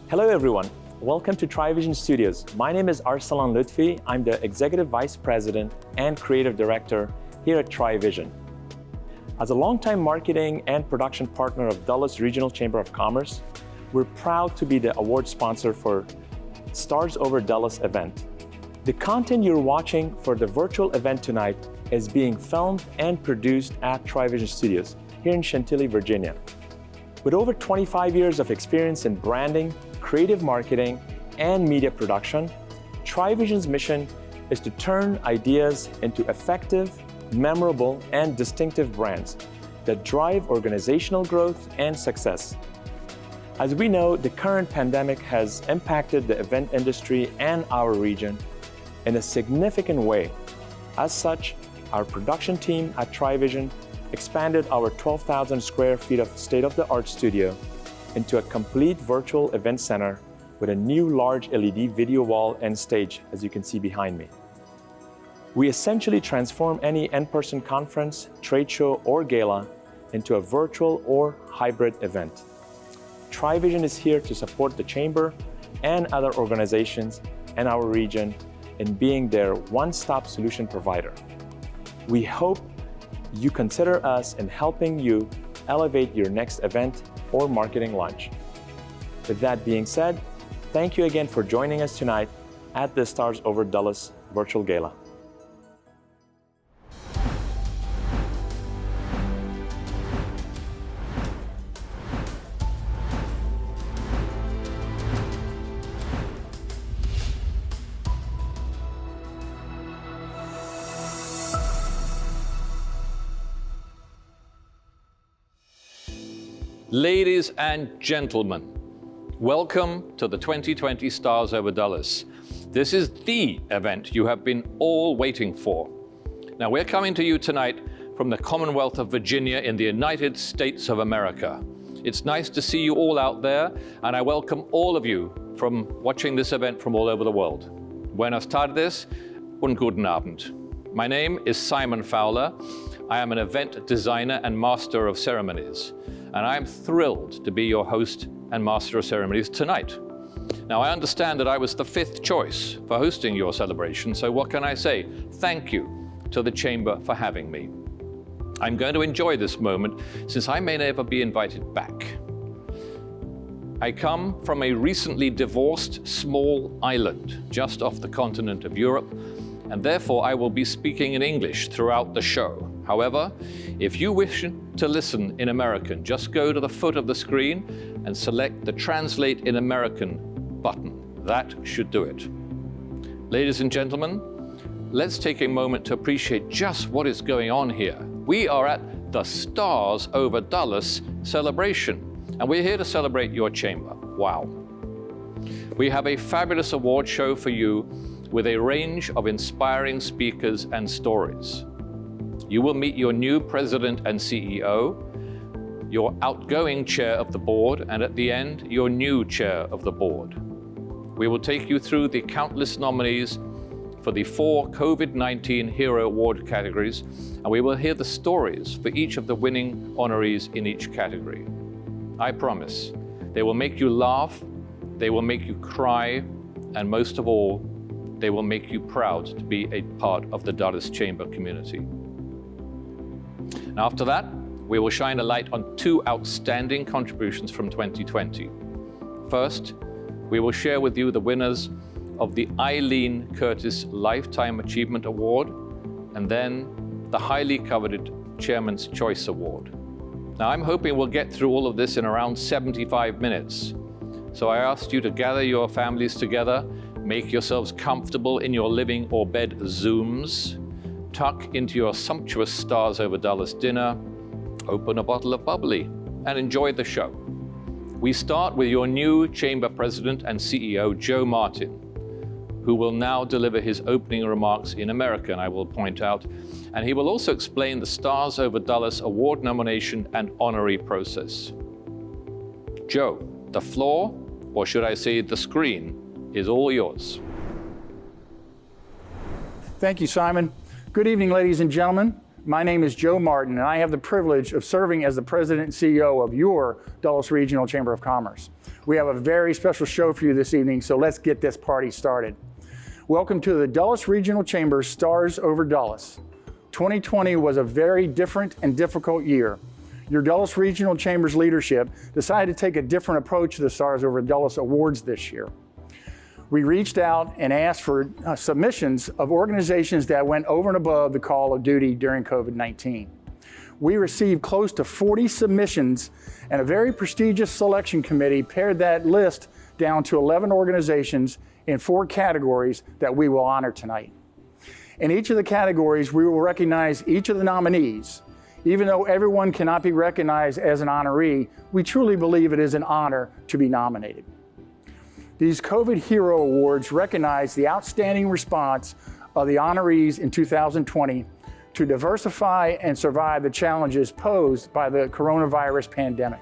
Hello everyone, welcome to TriVision Studios. My name is Arsalan Lutfi. I'm the Executive Vice President and Creative Director here at TriVision. As a longtime marketing and production partner of Dulles Regional Chamber of Commerce, we're proud to be the award sponsor for Stars Over Dulles event. The content you're watching for the virtual event tonight is being filmed and produced at TriVision Studios here in Chantilly, Virginia. With over 25 years of experience in branding, creative marketing, and media production, TriVision's mission is to turn ideas into effective, memorable, and distinctive brands that drive organizational growth and success. As we know, the current pandemic has impacted the event industry and our region in a significant way. As such, our production team at TriVision expanded our 12,000 square feet of state-of-the-art studio into a complete virtual event center with a new large LED video wall and stage, as you can see behind me. We essentially transform any in-person conference, trade show, or gala into a virtual or hybrid event. TriVision is here to support the Chamber and other organizations in our region in being their one-stop solution provider. We hope you consider us in helping you elevate your next event or marketing launch. With that being said, thank you again for joining us tonight at the Stars Over Dulles Virtual Gala. Ladies and gentlemen, welcome to the 2020 Stars Over Dulles. This is the event you have been all waiting for. Now, we're coming to you tonight from the Commonwealth of Virginia in the United States of America. It's nice to see you all out there, and I welcome all of you from watching this event from all over the world. Buenas tardes und guten Abend. My name is Simon Fowler. I am an event designer and master of ceremonies, and I'm thrilled to be your host and master of ceremonies tonight. Now, I understand that I was the fifth choice for hosting your celebration, so what can I say? Thank you to the Chamber for having me. I'm going to enjoy this moment since I may never be invited back. I come from a recently divorced small island just off the continent of Europe, and therefore I will be speaking in English throughout the show. However, if you wish to listen in American, just go to the foot of the screen and select the Translate in American button. That should do it. Ladies and gentlemen, let's take a moment to appreciate just what is going on here. We are at the Stars Over Dulles celebration, and we're here to celebrate your chamber. Wow. We have a fabulous award show for you with a range of inspiring speakers and stories. You will meet your new president and CEO, your outgoing chair of the board, and at the end, your new chair of the board. We will take you through the countless nominees for the 4 COVID-19 Hero Award categories, and we will hear the stories for each of the winning honorees in each category. I promise, they will make you laugh, they will make you cry, and most of all, they will make you proud to be a part of the Dulles Chamber community. After that, we will shine a light on 2 outstanding contributions from 2020. First, we will share with you the winners of the Eileen Curtis Lifetime Achievement Award, and then the highly coveted Chairman's Choice Award. Now, I'm hoping we'll get through all of this in around 75 minutes. So I asked you to gather your families together, make yourselves comfortable in your living or bed Zooms, tuck into your sumptuous Stars Over Dulles dinner, open a bottle of bubbly, and enjoy the show. We start with your new Chamber President and CEO, Joe Martin, who will now deliver his opening remarks in American, I will point out, and he will also explain the Stars Over Dulles award nomination and honoree process. Joe, the floor, or should I say the screen, is all yours. Thank you, Simon. Good evening, ladies and gentlemen. My name is Joe Martin, and I have the privilege of serving as the President and CEO of your Dulles Regional Chamber of Commerce. We have a very special show for you this evening, so let's get this party started. Welcome to the Dulles Regional Chamber Stars Over Dulles. 2020 was a very different and difficult year. Your Dulles Regional Chamber's leadership decided to take a different approach to the Stars Over Dulles Awards this year. We reached out and asked for submissions of organizations that went over and above the call of duty during COVID-19. We received close to 40 submissions, and a very prestigious selection committee pared that list down to 11 organizations in 4 categories that we will honor tonight. In each of the categories, we will recognize each of the nominees. Even though everyone cannot be recognized as an honoree, we truly believe it is an honor to be nominated. These COVID Hero Awards recognize the outstanding response of the honorees in 2020 to diversify and survive the challenges posed by the coronavirus pandemic.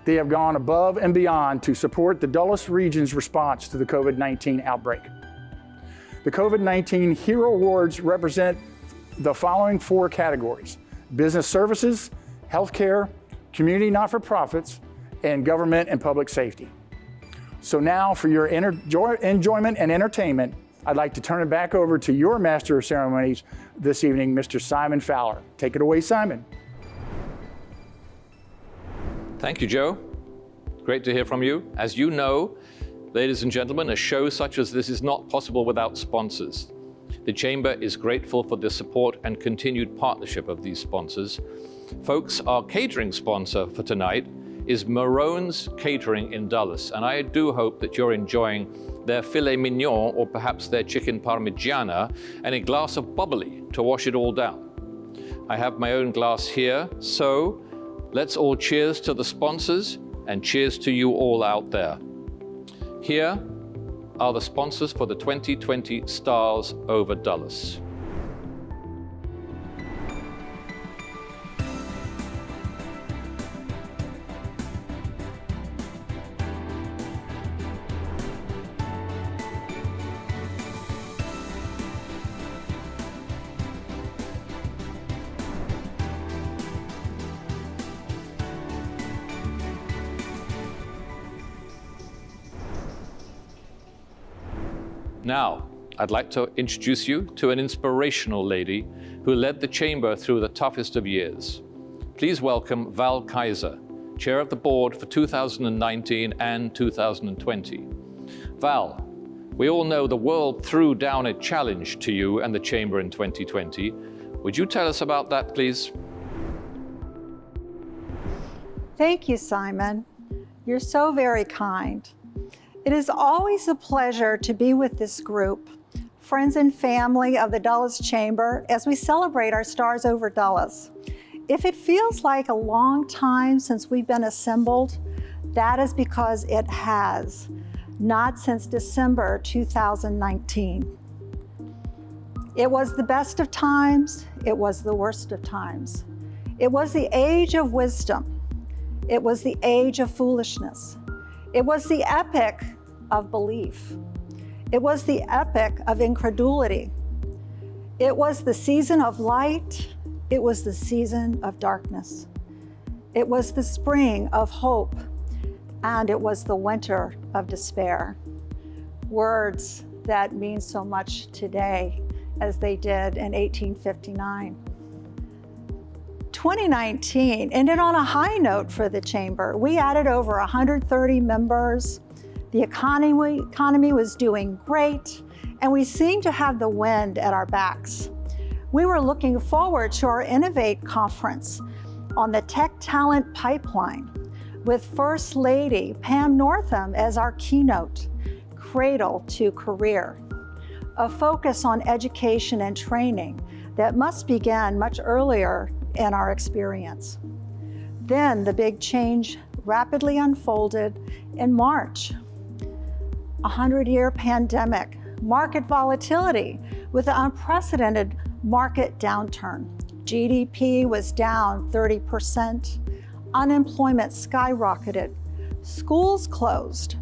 They have gone above and beyond to support the Dulles region's response to the COVID-19 outbreak. The COVID-19 Hero Awards represent the following 4 categories: business services, healthcare, community not-for-profits, and government and public safety. So now, for your enjoyment and entertainment, I'd like to turn it back over to your Master of Ceremonies this evening, Mr. Simon Fowler. Take it away, Simon. Thank you, Joe. Great to hear from you. As you know, ladies and gentlemen, a show such as this is not possible without sponsors. The Chamber is grateful for the support and continued partnership of these sponsors. Folks, our catering sponsor for tonight is Marone's Catering in Dulles, and I do hope that you're enjoying their filet mignon or perhaps their chicken parmigiana and a glass of bubbly to wash it all down. I have my own glass here, so let's all cheers to the sponsors and cheers to you all out there. Here are the sponsors for the 2020 Stars Over Dulles. Now, I'd like to introduce you to an inspirational lady who led the Chamber through the toughest of years. Please welcome Val Kaiser, Chair of the Board for 2019 and 2020. Val, we all know the world threw down a challenge to you and the Chamber in 2020. Would you tell us about that, please? Thank you, Simon. You're so very kind. It is always a pleasure to be with this group, friends and family of the Dulles Chamber, as we celebrate our Stars Over Dulles. If it feels like a long time since we've been assembled, that is because it has, not since December 2019. It was the best of times, it was the worst of times. It was the age of wisdom. It was the age of foolishness. It was the epic of belief. It was the epic of incredulity. It was the season of light. It was the season of darkness. It was the spring of hope, and it was the winter of despair. Words that mean so much today as they did in 1859. 2019 ended on a high note for the Chamber. We added over 130 members. The economy was doing great, and we seemed to have the wind at our backs. We were looking forward to our Innovate conference on the tech talent pipeline with First Lady Pam Northam as our keynote, Cradle to Career, a focus on education and training that must begin much earlier in our experience. Then the big change rapidly unfolded in March. A 100-year pandemic, market volatility with an unprecedented market downturn. GDP was down 30%, unemployment skyrocketed, schools closed.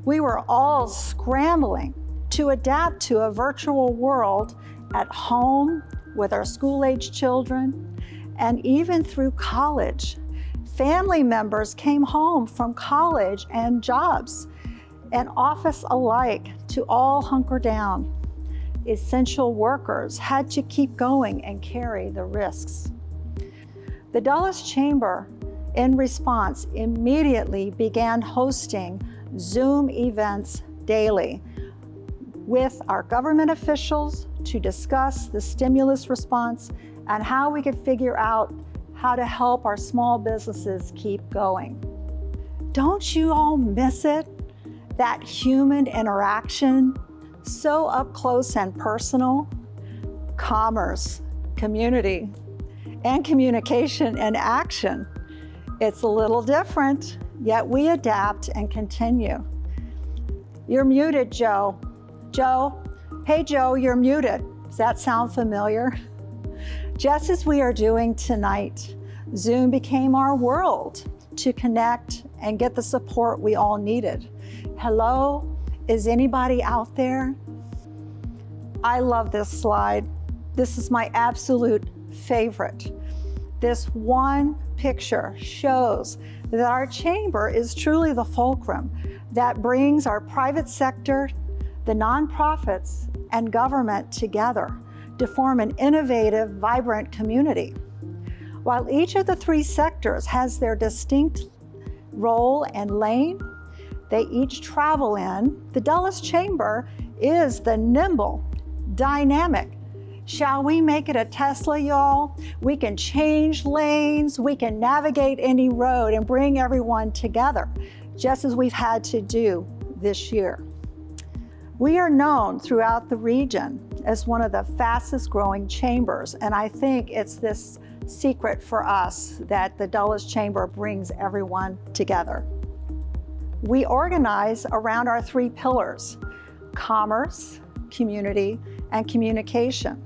We were all scrambling to adapt to a virtual world at home, with our school-age children, and even through college. Family members came home from college and jobs, and office alike to all hunker down. Essential workers had to keep going and carry the risks. The Dulles Chamber, in response, immediately began hosting Zoom events daily with our government officials to discuss the stimulus response and how we could figure out how to help our small businesses keep going. Don't you all miss it? That human interaction, so up close and personal. Commerce, community, and communication and action. It's a little different, yet we adapt and continue. You're muted, Joe. Joe, hey Joe, you're muted. Does that sound familiar? Just as we are doing tonight, Zoom became our world to connect and get the support we all needed. Hello, is anybody out there? I love this slide. This is my absolute favorite. This one picture shows that our chamber is truly the fulcrum that brings our private sector, the nonprofits, and government together to form an innovative, vibrant community. While each of the three sectors has their distinct role and lane they each travel in, the Dulles Chamber is the nimble, dynamic. Shall we make it a Tesla, y'all? We can change lanes, we can navigate any road and bring everyone together, just as we've had to do this year. We are known throughout the region as one of the fastest growing chambers, and I think it's this secret for us that the Dulles Chamber brings everyone together. We organize around our three pillars: commerce, community, and communication.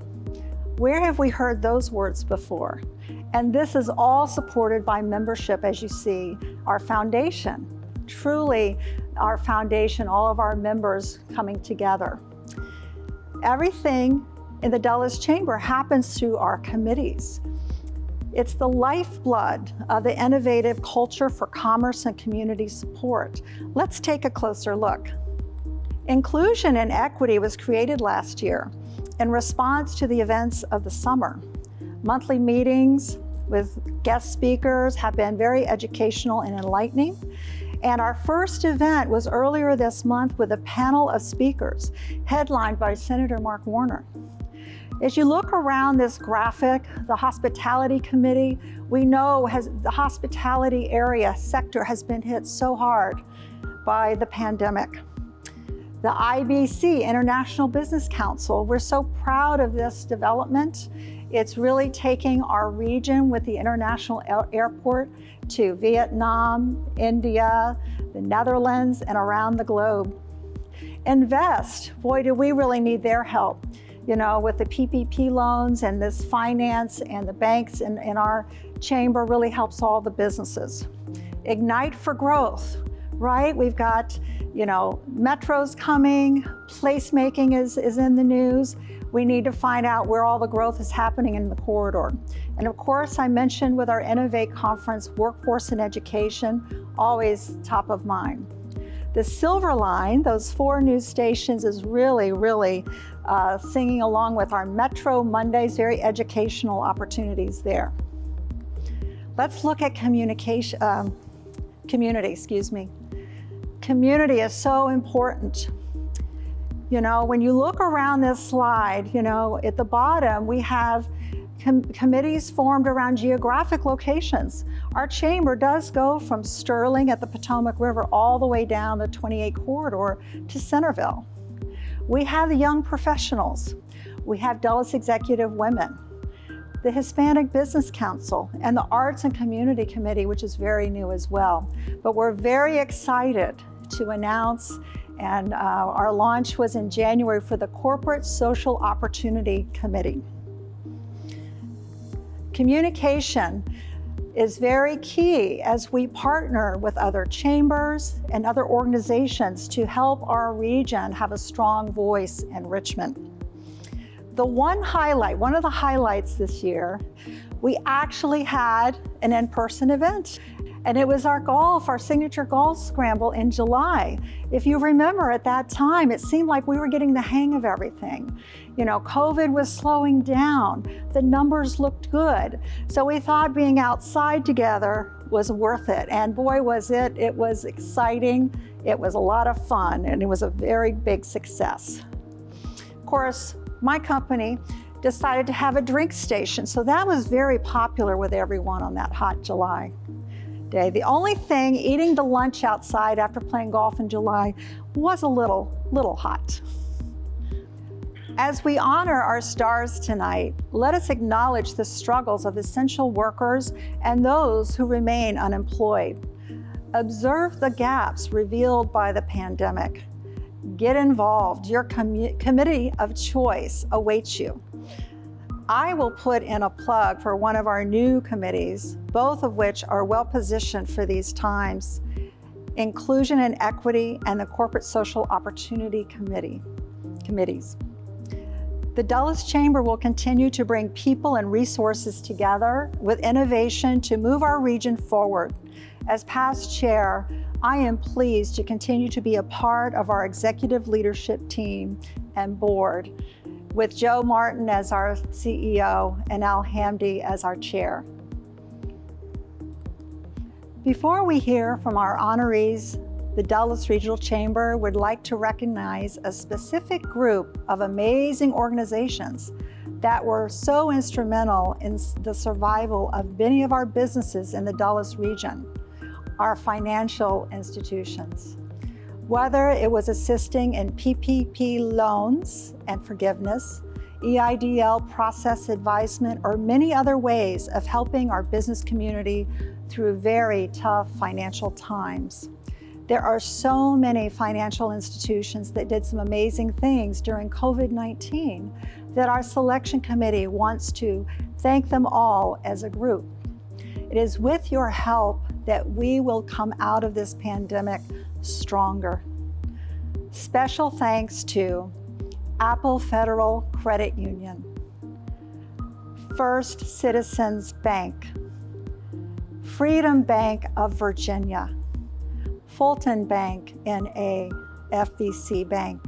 Where have we heard those words before? And this is all supported by membership, as you see, our foundation. Truly, our foundation, all of our members coming together. Everything in the Dulles Chamber happens through our committees. It's the lifeblood of the innovative culture for commerce and community support. Let's take a closer look. Inclusion and equity was created last year in response to the events of the summer. Monthly meetings with guest speakers have been very educational and enlightening. And our first event was earlier this month with a panel of speakers headlined by Senator Mark Warner. As you look around this graphic, the Hospitality Committee, we know the hospitality area sector has been hit so hard by the pandemic. The IBC, International Business Council, we're so proud of this development. It's really taking our region with the international airport to Vietnam, India, the Netherlands, and around the globe. Invest, boy, do we really need their help. You know, with the PPP loans and this finance and the banks in our chamber really helps all the businesses. Ignite for growth, right? We've got, metros coming, placemaking is in the news. We need to find out where all the growth is happening in the corridor. And of course, I mentioned with our Innovate conference, workforce and education, always top of mind. The Silver Line, those 4 news stations, is really singing along with our Metro Mondays, very educational opportunities there. Let's look at community, Community is so important. When you look around this slide, at the bottom, we have committees formed around geographic locations. Our chamber does go from Sterling at the Potomac River all the way down the 28 corridor to Centerville. We have the young professionals. We have Dulles Executive Women, the Hispanic Business Council, and the Arts and Community Committee, which is very new as well. But we're very excited to announce, and our launch was in January, for the Corporate Social Opportunity Committee. Communication is very key as we partner with other chambers and other organizations to help our region have a strong voice in Richmond. one of the highlights this year, we actually had an in-person event. And it was our signature golf scramble in July. If you remember at that time, it seemed like we were getting the hang of everything. You know, COVID was slowing down. The numbers looked good. So we thought being outside together was worth it. And boy, was it. It was exciting. It was a lot of fun, and it was a very big success. Of course, my company decided to have a drink station. So that was very popular with everyone on that hot July day. The only thing, eating the lunch outside after playing golf in July was a little hot. As we honor our stars tonight, let us acknowledge the struggles of essential workers and those who remain unemployed. Observe the gaps revealed by the pandemic. Get involved. Your committee of choice awaits you. I will put in a plug for one of our new committees, both of which are well positioned for these times: Inclusion and Equity and the Corporate Social Opportunity committees. The Dulles Chamber will continue to bring people and resources together with innovation to move our region forward. As past chair, I am pleased to continue to be a part of our executive leadership team and board, with Joe Martin as our CEO and Al Hamdi as our chair. Before we hear from our honorees, the Dulles Regional Chamber would like to recognize a specific group of amazing organizations that were so instrumental in the survival of many of our businesses in the Dulles region, our financial institutions. Whether it was assisting in PPP loans and forgiveness, EIDL process advisement, or many other ways of helping our business community through very tough financial times. There are so many financial institutions that did some amazing things during COVID-19 that our selection committee wants to thank them all as a group. It is with your help that we will come out of this pandemic stronger. Special thanks to Apple Federal Credit Union, First Citizens Bank, Freedom Bank of Virginia, Fulton Bank, N.A., FBC Bank,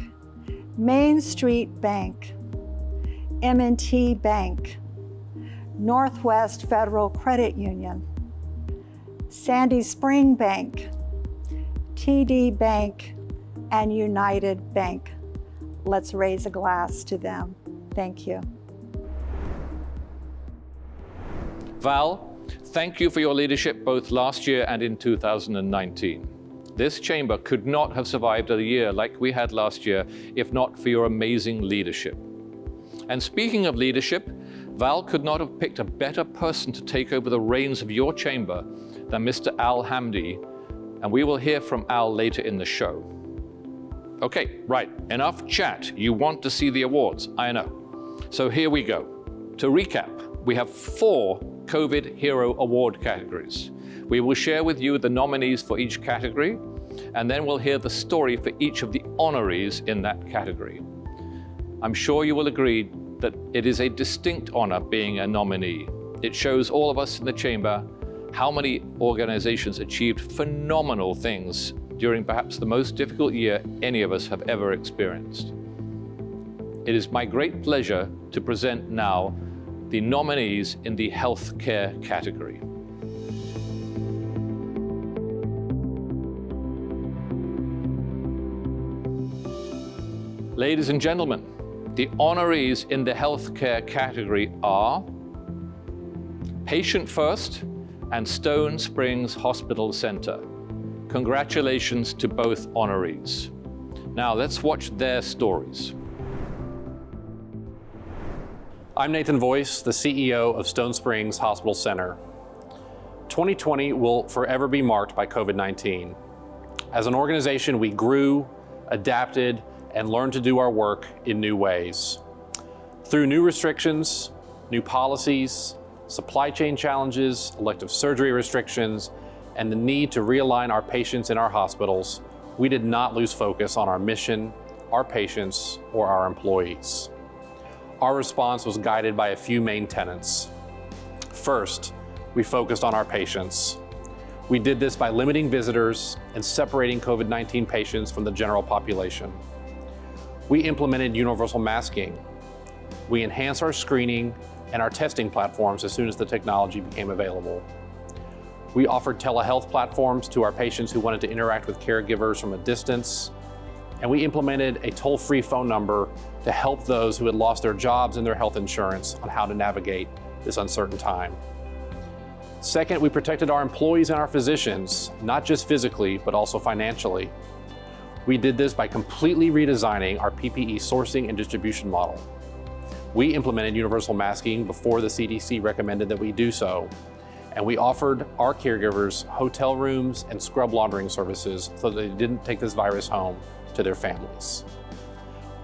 Main Street Bank, M&T Bank, Northwest Federal Credit Union, Sandy Spring Bank, TD Bank, and United Bank. Let's raise a glass to them. Thank you. Val, thank you for your leadership both last year and in 2019. This chamber could not have survived a year like we had last year if not for your amazing leadership. And speaking of leadership, Val could not have picked a better person to take over the reins of your chamber than Mr. Al Hamdi, and we will hear from Al later in the show. Okay, right, enough chat. You want to see the awards, I know. So here we go. To recap, we have 4 COVID Hero Award categories. We will share with you the nominees for each category, and then we'll hear the story for each of the honorees in that category. I'm sure you will agree that it is a distinct honor being a nominee. It shows all of us in the chamber how many organizations achieved phenomenal things during perhaps the most difficult year any of us have ever experienced. It is my great pleasure to present now the nominees in the healthcare category. Ladies and gentlemen, the honorees in the healthcare category are Patient First and Stonesprings Hospital Center. Congratulations to both honorees. Now let's watch their stories. I'm Nathan Vooys, the CEO of Stonesprings Hospital Center. 2020 will forever be marked by COVID-19. As an organization, we grew, adapted, and learned to do our work in new ways. Through new restrictions, new policies, supply chain challenges, elective surgery restrictions, and the need to realign our patients in our hospitals, we did not lose focus on our mission, our patients, or our employees. Our response was guided by a few main tenets. First, we focused on our patients. We did this by limiting visitors and separating COVID-19 patients from the general population. We implemented universal masking. We enhanced our screening and our testing platforms as soon as the technology became available. We offered telehealth platforms to our patients who wanted to interact with caregivers from a distance. And we implemented a toll-free phone number to help those who had lost their jobs and their health insurance on how to navigate this uncertain time. Second, we protected our employees and our physicians, not just physically, but also financially. We did this by completely redesigning our PPE sourcing and distribution model. We implemented universal masking before the CDC recommended that we do so. And we offered our caregivers hotel rooms and scrub laundering services so that they didn't take this virus home to their families.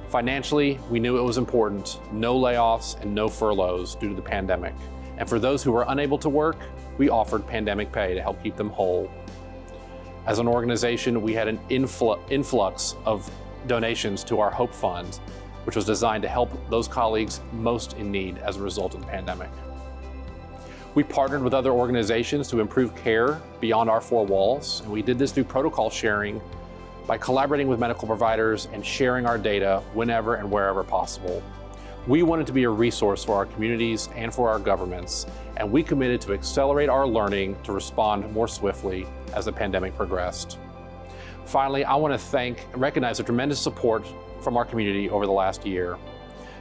Financially, we knew it was important, no layoffs and no furloughs due to the pandemic. And for those who were unable to work, we offered pandemic pay to help keep them whole. As an organization, we had an influx of donations to our Hope Fund, which was designed to help those colleagues most in need as a result of the pandemic. We partnered with other organizations to improve care beyond our four walls, and we did this through protocol sharing by collaborating with medical providers and sharing our data whenever and wherever possible. We wanted to be a resource for our communities and for our governments, and we committed to accelerate our learning to respond more swiftly as the pandemic progressed. Finally, I want to thank and recognize the tremendous support from our community over the last year.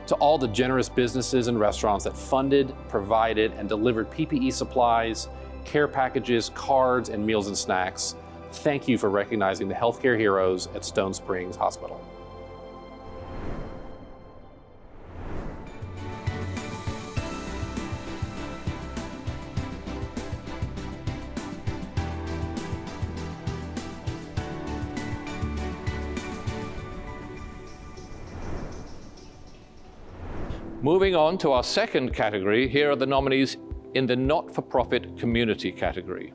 To all the generous businesses and restaurants that funded, provided, and delivered PPE supplies, care packages, cards, and meals and snacks, thank you for recognizing the healthcare heroes at Stonesprings Hospital. Moving on to our second category, here are the nominees in the not-for-profit community category.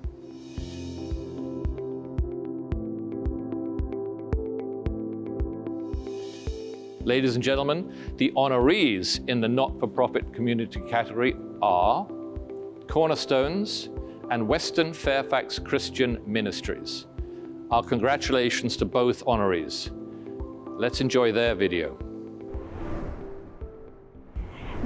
Ladies and gentlemen, the honorees in the not-for-profit community category are Cornerstones and Western Fairfax Christian Ministries. Our congratulations to both honorees. Let's enjoy their video.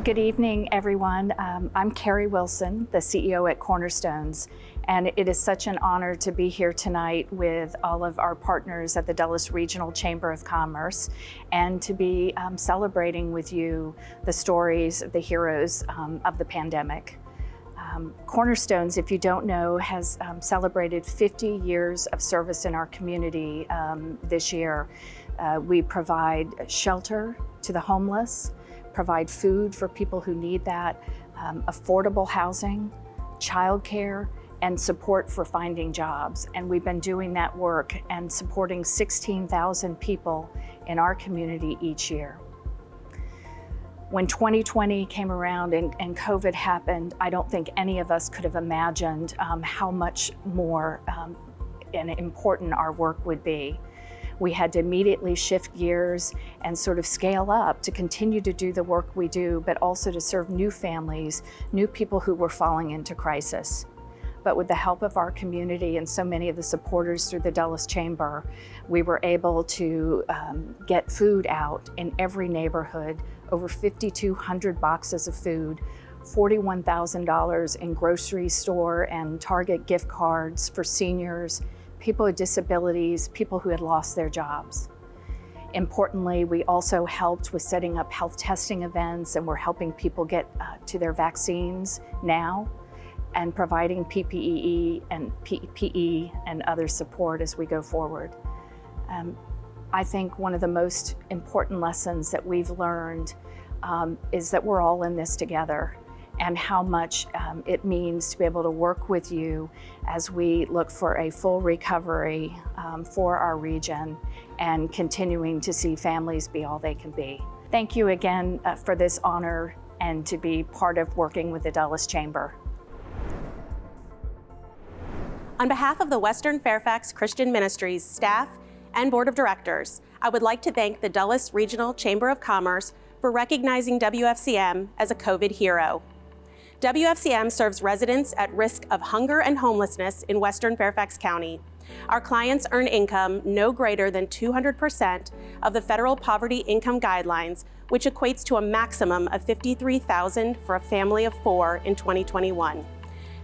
Good evening, everyone. I'm Kerrie Wilson, the CEO at Cornerstones, and it is such an honor to be here tonight with all of our partners at the Dulles Regional Chamber of Commerce and to be celebrating with you the stories of the heroes of the pandemic. Cornerstones, if you don't know, has celebrated 50 years of service in our community this year. We provide shelter to the homeless, provide food for people who need that, affordable housing, childcare, and support for finding jobs. And we've been doing that work and supporting 16,000 people in our community each year. When 2020 came around and COVID happened, I don't think any of us could have imagined how much more and important our work would be. We had to immediately shift gears and sort of scale up to continue to do the work we do, but also to serve new families, new people who were falling into crisis. But with the help of our community and so many of the supporters through the Dulles Chamber, we were able to get food out in every neighborhood, over 5,200 boxes of food, $41,000 in grocery store and Target gift cards for seniors, people with disabilities, people who had lost their jobs. Importantly, we also helped with setting up health testing events, and we're helping people get to their vaccines now and providing PPE and other support as we go forward. I think one of the most important lessons that we've learned is that we're all in this together, and how much it means to be able to work with you as we look for a full recovery for our region and continuing to see families be all they can be. Thank you again for this honor and to be part of working with the Dulles Chamber. On behalf of the Western Fairfax Christian Ministries staff and Board of Directors, I would like to thank the Dulles Regional Chamber of Commerce for recognizing WFCM as a COVID hero. WFCM serves residents at risk of hunger and homelessness in Western Fairfax County. Our clients earn income no greater than 200% of the federal poverty income guidelines, which equates to a maximum of $53,000 for a family of 4 in 2021.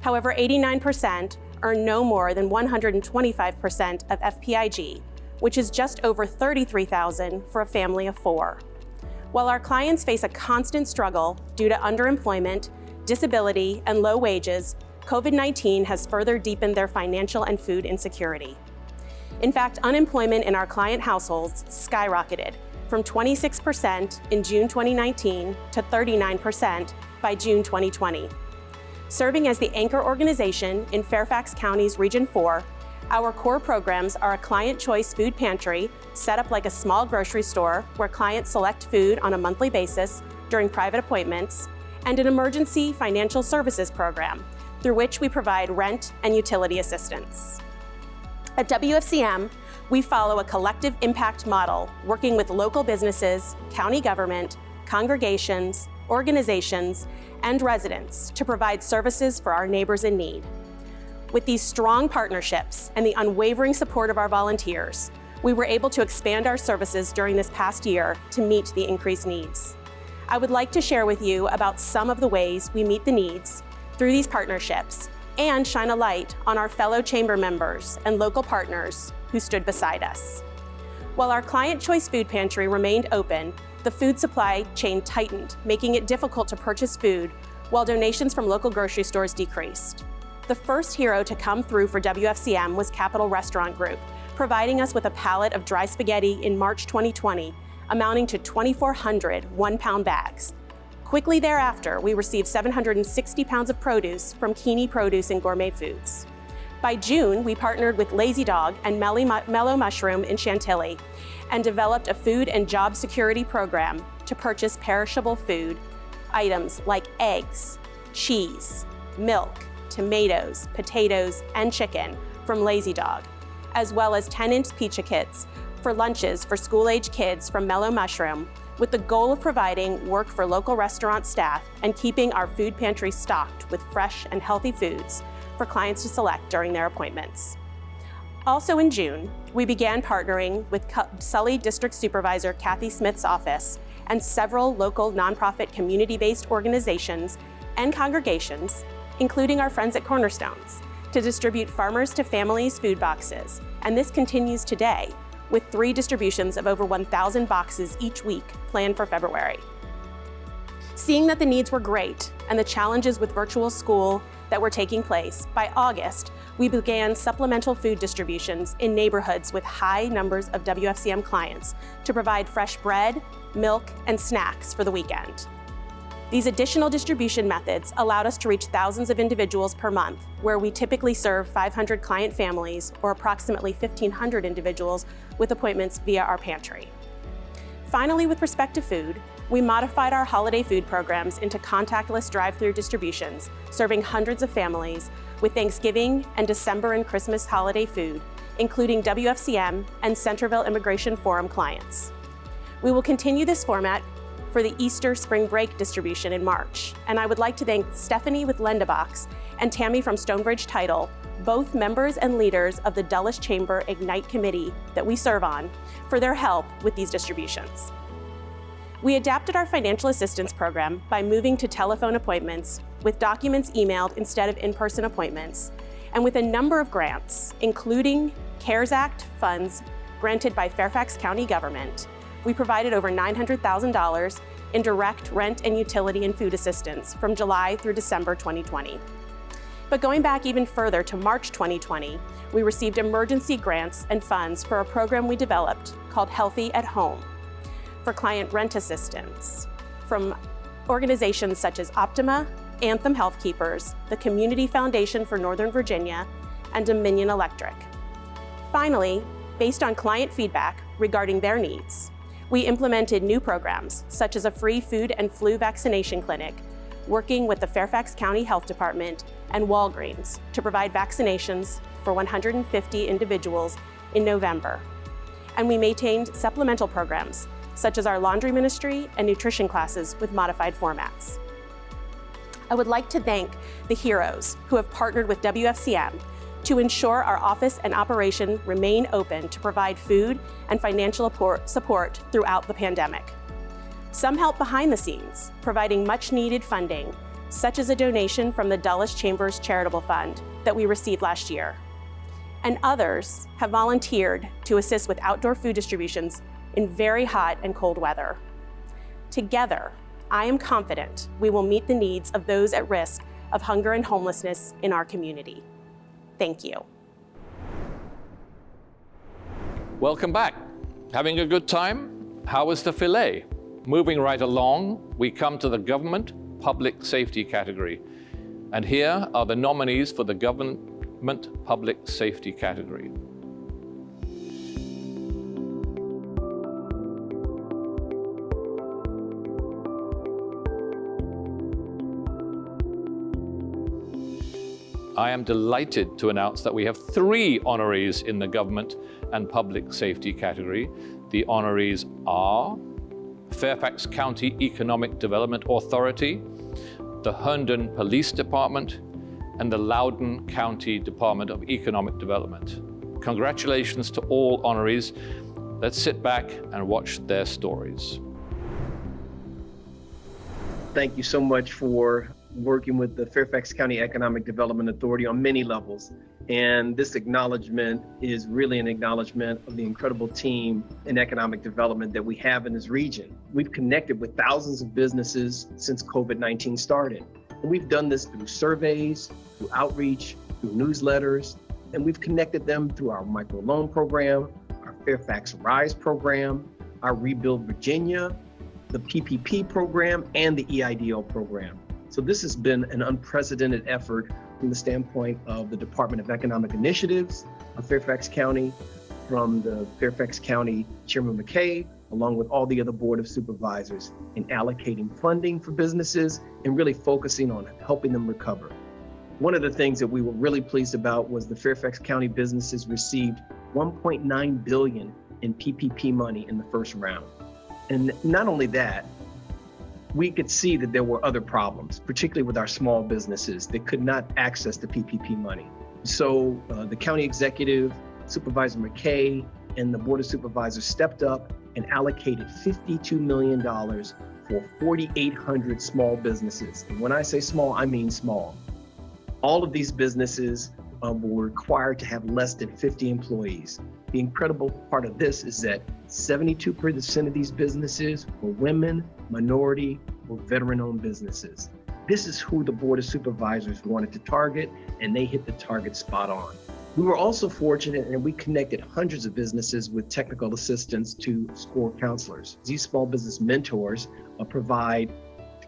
However, 89% earn no more than 125% of FPIG, which is just over $33,000 for a family of 4. While our clients face a constant struggle due to underemployment, disability, and low wages, COVID-19 has further deepened their financial and food insecurity. In fact, unemployment in our client households skyrocketed from 26% in June 2019 to 39% by June 2020. Serving as the anchor organization in Fairfax County's Region 4, our core programs are a client choice food pantry set up like a small grocery store where clients select food on a monthly basis during private appointments, and an emergency financial services program through which we provide rent and utility assistance. At WFCM, we follow a collective impact model working with local businesses, county government, congregations, organizations, and residents to provide services for our neighbors in need. With these strong partnerships and the unwavering support of our volunteers, we were able to expand our services during this past year to meet the increased needs. I would like to share with you about some of the ways we meet the needs through these partnerships and shine a light on our fellow chamber members and local partners who stood beside us. While our client choice food pantry remained open, the food supply chain tightened, making it difficult to purchase food while donations from local grocery stores decreased. The first hero to come through for WFCM was Capital Restaurant Group, providing us with a pallet of dry spaghetti in March 2020, amounting to 2,400 one-pound bags. Quickly thereafter, we received 760 pounds of produce from Queenb Produce and Gourmet Foods. By June, we partnered with Lazy Dog and Mellow Mushroom in Chantilly and developed a food and job security program to purchase perishable food items like eggs, cheese, milk, tomatoes, potatoes, and chicken from Lazy Dog, as well as 10-inch pizza kits for lunches for school-age kids from Mellow Mushroom, with the goal of providing work for local restaurant staff and keeping our food pantry stocked with fresh and healthy foods for clients to select during their appointments. Also in June, we began partnering with Sully District Supervisor Kathy Smith's office and several local nonprofit community-based organizations and congregations, including our friends at Cornerstones, to distribute farmers to families food boxes, and this continues today, with 3 distributions of over 1,000 boxes each week planned for February. Seeing that the needs were great and the challenges with virtual school that were taking place, by August, we began supplemental food distributions in neighborhoods with high numbers of WFCM clients to provide fresh bread, milk, and snacks for the weekend. These additional distribution methods allowed us to reach thousands of individuals per month, where we typically serve 500 client families or approximately 1,500 individuals with appointments via our pantry. Finally, with respect to food, we modified our holiday food programs into contactless drive-through distributions, serving hundreds of families with Thanksgiving and December and Christmas holiday food, including WFCM and Centerville Immigration Forum clients. We will continue this format for the Easter spring break distribution in March, and I would like to thank Stephanie with Lendabox and Tammy from Stonebridge Title, both members and leaders of the Dulles Chamber Ignite Committee that we serve on, for their help with these distributions. We adapted our financial assistance program by moving to telephone appointments with documents emailed instead of in-person appointments, and with a number of grants, including CARES Act funds granted by Fairfax County government. We provided over $900,000 in direct rent and utility and food assistance from July through December 2020. But going back even further to March 2020, we received emergency grants and funds for a program we developed called Healthy at Home for client rent assistance from organizations such as Optima, Anthem Health Keepers, the Community Foundation for Northern Virginia, and Dominion Electric. Finally, based on client feedback regarding their needs, we implemented new programs such as a free food and flu vaccination clinic, working with the Fairfax County Health Department and Walgreens to provide vaccinations for 150 individuals in November. And we maintained supplemental programs such as our laundry ministry and nutrition classes with modified formats. I would like to thank the heroes who have partnered with WFCM to ensure our office and operation remain open to provide food and financial support throughout the pandemic. Some helped behind the scenes, providing much needed funding, such as a donation from the Dulles Chamber's Charitable Fund that we received last year. And others have volunteered to assist with outdoor food distributions in very hot and cold weather. Together, I am confident we will meet the needs of those at risk of hunger and homelessness in our community. Thank you. Welcome back. Having a good time? How was the filet? Moving right along, we come to the government public safety category. And here are the nominees for the government public safety category. I am delighted to announce that we have 3 honorees in the government and public safety category. The honorees are Fairfax County Economic Development Authority, the Herndon Police Department, and the Loudoun County Department of Economic Development. Congratulations to all honorees. Let's sit back and watch their stories. Thank you so much for working with the Fairfax County Economic Development Authority on many levels. And this acknowledgement is really an acknowledgement of the incredible team in economic development that we have in this region. We've connected with thousands of businesses since COVID-19 started. And we've done this through surveys, through outreach, through newsletters, and we've connected them through our microloan program, our Fairfax Rise program, our Rebuild Virginia, the PPP program, and the EIDL program. So this has been an unprecedented effort from the standpoint of the Department of Economic Initiatives of Fairfax County, from the Fairfax County Chairman McKay, along with all the other Board of Supervisors, in allocating funding for businesses and really focusing on helping them recover. One of the things that we were really pleased about was the Fairfax County businesses received $1.9 billion in PPP money in the first round. And not only that, we could see that there were other problems, particularly with our small businesses that could not access the PPP money. So the county executive, Supervisor McKay, and the Board of Supervisors stepped up and allocated $52 million for 4,800 small businesses. And when I say small, I mean small. All of these businesses were required to have less than 50 employees. The incredible part of this is that 72% of these businesses were women, minority, or veteran-owned businesses. This is who the Board of Supervisors wanted to target, and they hit the target spot on. We were also fortunate, and we connected hundreds of businesses with technical assistance to SCORE counselors. These small business mentors provide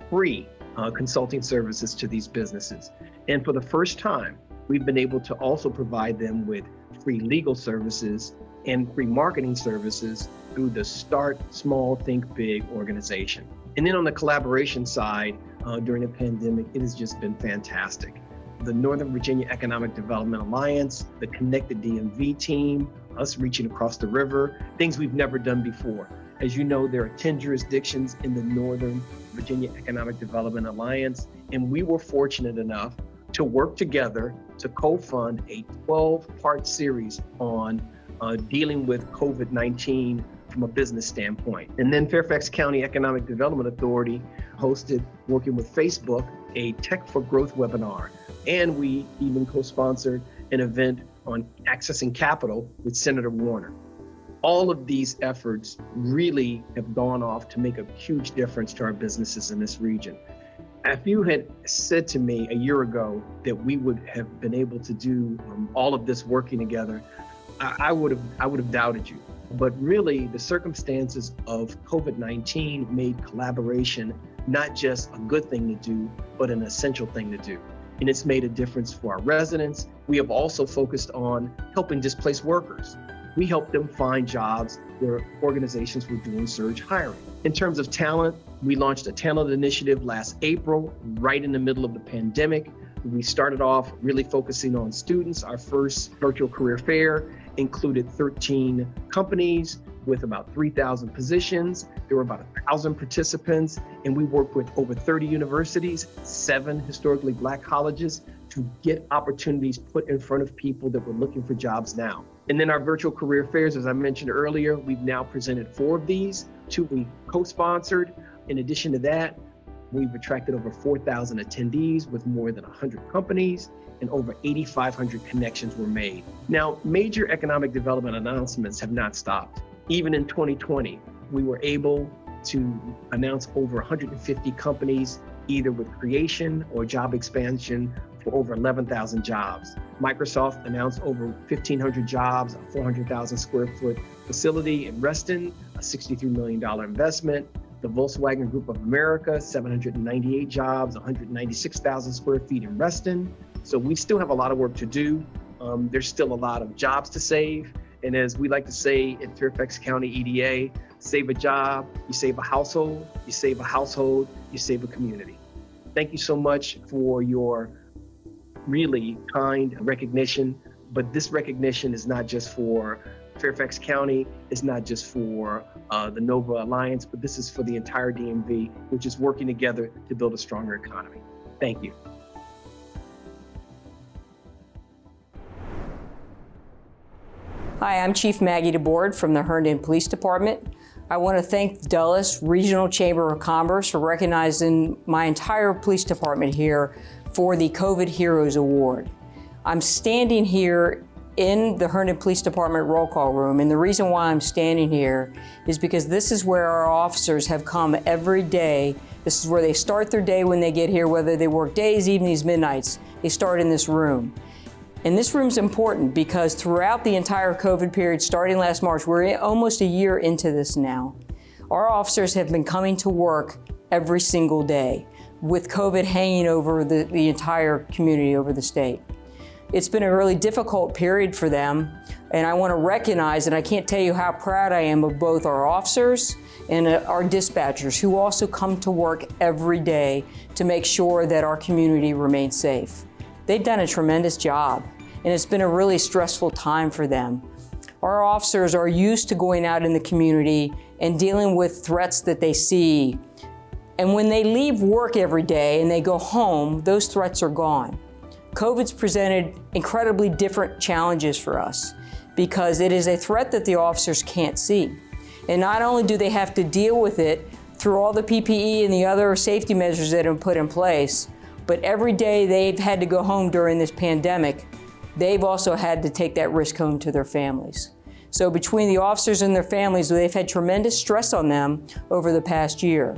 free consulting services to these businesses. And for the first time, we've been able to also provide them with free legal services and free marketing services through the Start Small, Think Big organization. And then on the collaboration side, during the pandemic, it has just been fantastic. The Northern Virginia Economic Development Alliance, the Connected DMV team, us reaching across the river, things we've never done before. As you know, there are 10 jurisdictions in the Northern Virginia Economic Development Alliance, and we were fortunate enough to work together to co-fund a 12-part series on dealing with COVID-19 from a business standpoint. And then Fairfax County Economic Development Authority hosted, working with Facebook, a Tech for Growth webinar. And we even co-sponsored an event on accessing capital with Senator Warner. All of these efforts really have gone off to make a huge difference to our businesses in this region. If you had said to me a year ago that we would have been able to do all of this working together, I would have doubted you. But really, the circumstances of COVID-19 made collaboration not just a good thing to do, but an essential thing to do. And it's made a difference for our residents. We have also focused on helping displaced workers. We helped them find jobs where organizations were doing surge hiring. In terms of talent, we launched a talent initiative last April, right in the middle of the pandemic. We started off really focusing on students, our first virtual career fair, included 13 companies with about 3,000 positions. There were about 1,000 participants, and we worked with over 30 universities, 7 historically Black colleges, to get opportunities put in front of people that were looking for jobs now. And then our virtual career fairs, as I mentioned earlier, we've now presented 4 of these, 2 we co-sponsored. In addition to that, we've attracted over 4,000 attendees with more than 100 companies, and over 8,500 connections were made. Now, major economic development announcements have not stopped. Even in 2020, we were able to announce over 150 companies, either with creation or job expansion, for over 11,000 jobs. Microsoft announced over 1,500 jobs, a 400,000 square foot facility in Reston, a $63 million investment. The Volkswagen Group of America, 798 jobs, 196,000 square feet in Reston. So we still have a lot of work to do. There's still a lot of jobs to save. And as we like to say at Fairfax County EDA, save a job, you save a household, you save a household, you save a community. Thank you so much for your really kind recognition, but this recognition is not just for Fairfax County, it's not just for the Nova Alliance, but this is for the entire DMV, which is working together to build a stronger economy. Thank you. Hi, I'm Chief Maggie DeBoard from the Herndon Police Department. I want to thank the Dulles Regional Chamber of Commerce for recognizing my entire police department here for the COVID Heroes Award. I'm standing here in the Herndon Police Department roll call room, and the reason why I'm standing here is because this is where our officers have come every day. This is where they start their day when they get here, whether they work days, evenings, midnights. They start in this room. And this room's important because throughout the entire COVID period, starting last March, we're almost a year into this now. Our officers have been coming to work every single day with COVID hanging over the entire community, over the state. It's been a really difficult period for them, and I want to recognize, and I can't tell you how proud I am of both our officers and our dispatchers who also come to work every day to make sure that our community remains safe. They've done a tremendous job, and it's been a really stressful time for them. Our officers are used to going out in the community and dealing with threats that they see. And when they leave work every day and they go home, those threats are gone. COVID's presented incredibly different challenges for us because it is a threat that the officers can't see. And not only do they have to deal with it through all the PPE and the other safety measures that have been put in place, but every day they've had to go home during this pandemic, they've also had to take that risk home to their families. So between the officers and their families, they've had tremendous stress on them over the past year.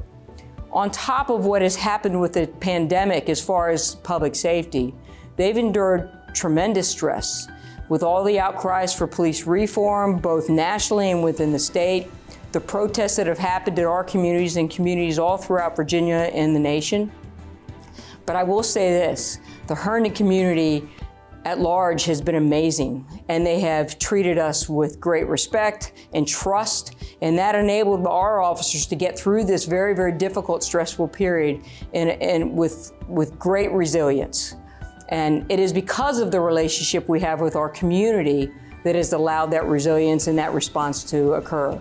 On top of what has happened with the pandemic as far as public safety, they've endured tremendous stress with all the outcries for police reform, both nationally and within the state, the protests that have happened in our communities and communities all throughout Virginia and the nation. But I will say this, the Herndon community at large has been amazing, and they have treated us with great respect and trust, and that enabled our officers to get through this very, very difficult, stressful period and with great resilience. And it is because of the relationship we have with our community that has allowed that resilience and that response to occur.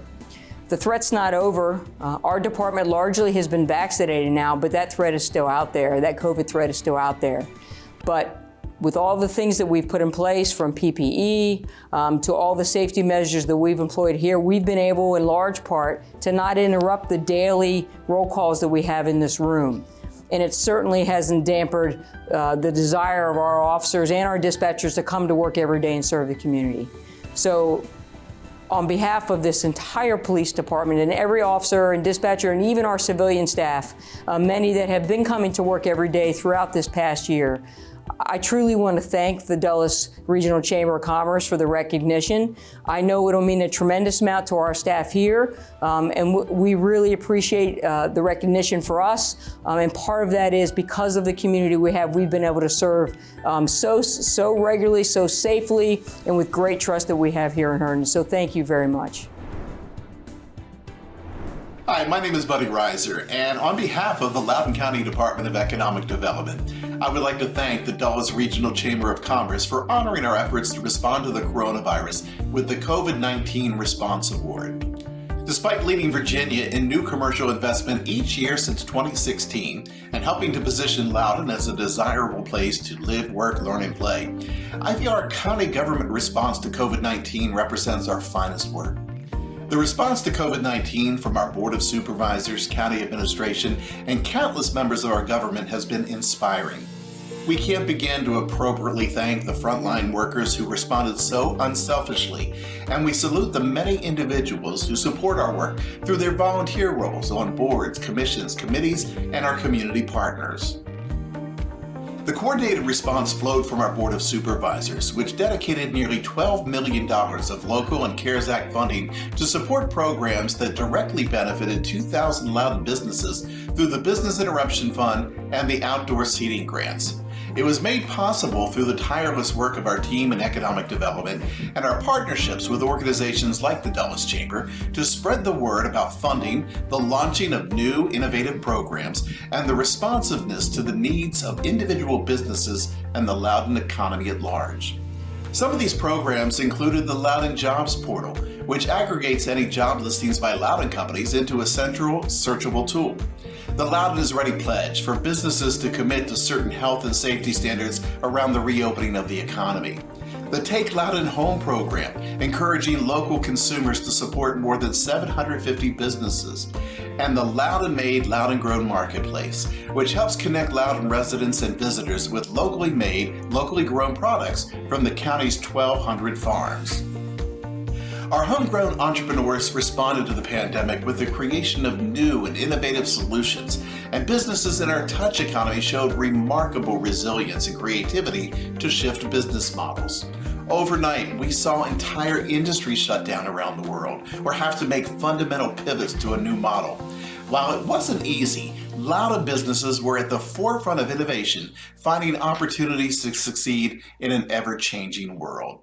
The threat's not over. Our department largely has been vaccinated now, but that threat is still out there. That COVID threat is still out there. But with all the things that we've put in place, from PPE to all the safety measures that we've employed here, we've been able, in large part, to not interrupt the daily roll calls that we have in this room. And it certainly hasn't dampened the desire of our officers and our dispatchers to come to work every day and serve the community. So on behalf of this entire police department and every officer and dispatcher and even our civilian staff, many that have been coming to work every day throughout this past year, I truly want to thank the Dulles Regional Chamber of Commerce for the recognition. I know it'll mean a tremendous amount to our staff here, and we really appreciate the recognition for us. And part of that is because of the community we have, we've been able to serve so regularly, so safely, and with great trust that we have here in Herndon. So thank you very much. Hi, my name is Buddy Rizer, and on behalf of the Loudoun County Department of Economic Development, I would like to thank the Dulles Regional Chamber of Commerce for honoring our efforts to respond to the coronavirus with the COVID-19 Response Award. Despite leading Virginia in new commercial investment each year since 2016 and helping to position Loudoun as a desirable place to live, work, learn, and play, I feel our county government response to COVID-19 represents our finest work. The response to COVID-19 from our Board of Supervisors, county administration, and countless members of our government has been inspiring. We can't begin to appropriately thank the frontline workers who responded so unselfishly, and we salute the many individuals who support our work through their volunteer roles on boards, commissions, committees, and our community partners. The coordinated response flowed from our Board of Supervisors, which dedicated nearly $12 million of local and CARES Act funding to support programs that directly benefited 2,000 Loudoun businesses through the Business Interruption Fund and the Outdoor Seating Grants. It was made possible through the tireless work of our team in economic development and our partnerships with organizations like the Dulles Chamber to spread the word about funding, the launching of new innovative programs, and the responsiveness to the needs of individual businesses and the Loudoun economy at large. Some of these programs included the Loudoun Jobs Portal, which aggregates any job listings by Loudoun companies into a central, searchable tool. The Loudoun is Ready pledge for businesses to commit to certain health and safety standards around the reopening of the economy. The Take Loudoun Home program, encouraging local consumers to support more than 750 businesses. And the Loudoun Made, Loudoun Grown Marketplace, which helps connect Loudoun residents and visitors with locally made, locally grown products from the county's 1,200 farms. Our homegrown entrepreneurs responded to the pandemic with the creation of new and innovative solutions, and businesses in our touch economy showed remarkable resilience and creativity to shift business models. Overnight, we saw entire industries shut down around the world or have to make fundamental pivots to a new model. While it wasn't easy, Loudoun businesses were at the forefront of innovation, finding opportunities to succeed in an ever-changing world.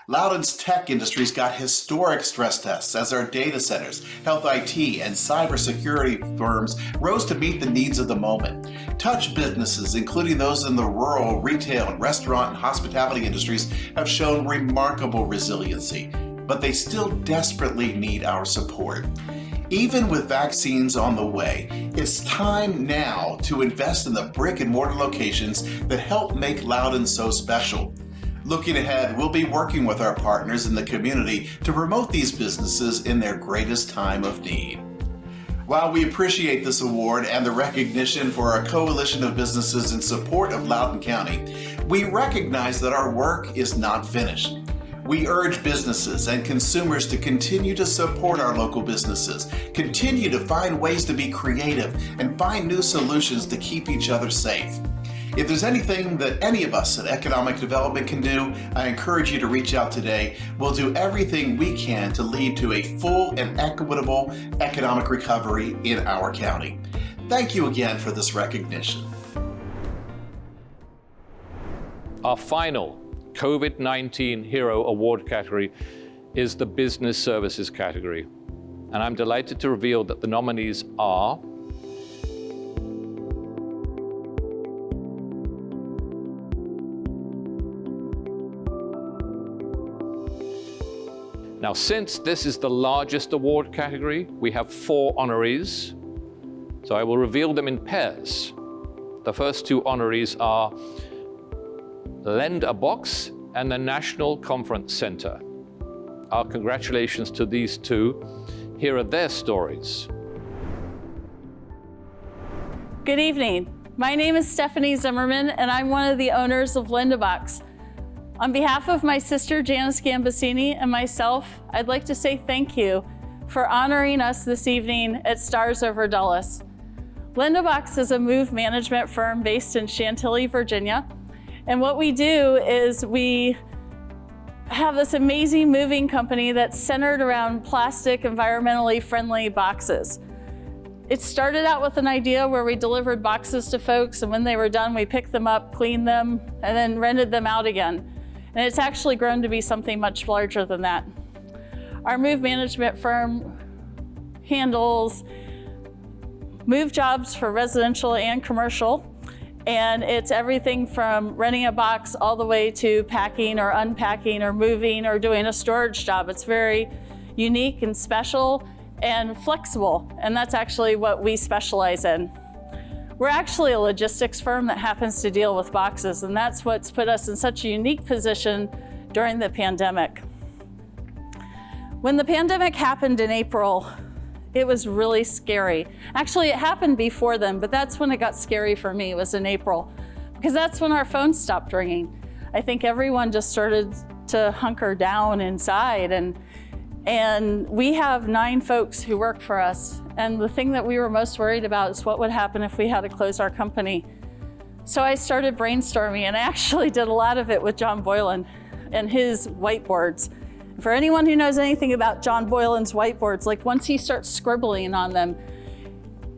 Loudoun's tech industries got historic stress tests as our data centers, health IT, and cybersecurity firms rose to meet the needs of the moment. Touch businesses, including those in the rural, retail, and restaurant and hospitality industries, have shown remarkable resiliency, but they still desperately need our support. Even with vaccines on the way, it's time now to invest in the brick and mortar locations that help make Loudoun so special. Looking ahead, we'll be working with our partners in the community to promote these businesses in their greatest time of need. While we appreciate this award and the recognition for our coalition of businesses in support of Loudoun County, we recognize that our work is not finished. We urge businesses and consumers to continue to support our local businesses, continue to find ways to be creative, and find new solutions to keep each other safe. If there's anything that any of us at Economic Development can do, I encourage you to reach out today. We'll do everything we can to lead to a full and equitable economic recovery in our county. Thank you again for this recognition. Our final COVID-19 Hero Award category is the Business Services category. And I'm delighted to reveal that the nominees are Now, since this is the largest award category, we have 4 honorees. So I will reveal them in pairs. The first 2 honorees are Lend a Box and the National Conference Center. Our congratulations to these 2. Here are their stories. Good evening. My name is Stephanie Zimmerman, and I'm one of the owners of Lend a Box. On behalf of my sister Janice Gambasini and myself, I'd like to say thank you for honoring us this evening at Stars Over Dulles. Lend a Box is a move management firm based in Chantilly, Virginia. And what we do is we have this amazing moving company that's centered around plastic, environmentally friendly boxes. It started out with an idea where we delivered boxes to folks, and when they were done, we picked them up, cleaned them, and then rented them out again. And it's actually grown to be something much larger than that. Our move management firm handles move jobs for residential and commercial, And it's everything from renting a box all the way to packing or unpacking or moving or doing a storage job. It's very unique and special and flexible, and that's actually what we specialize in. We're actually a logistics firm that happens to deal with boxes, and that's what's put us in such a unique position during the pandemic. When the pandemic happened in April, it was really scary. Actually, it happened before then, but that's when it got scary for me, was in April, because that's when our phones stopped ringing. I think everyone just started to hunker down inside, and we have 9 folks who work for us. And the thing that we were most worried about is what would happen if we had to close our company. So I started brainstorming, and I actually did a lot of it with John Boylan and his whiteboards. For anyone who knows anything about John Boylan's whiteboards, like once he starts scribbling on them,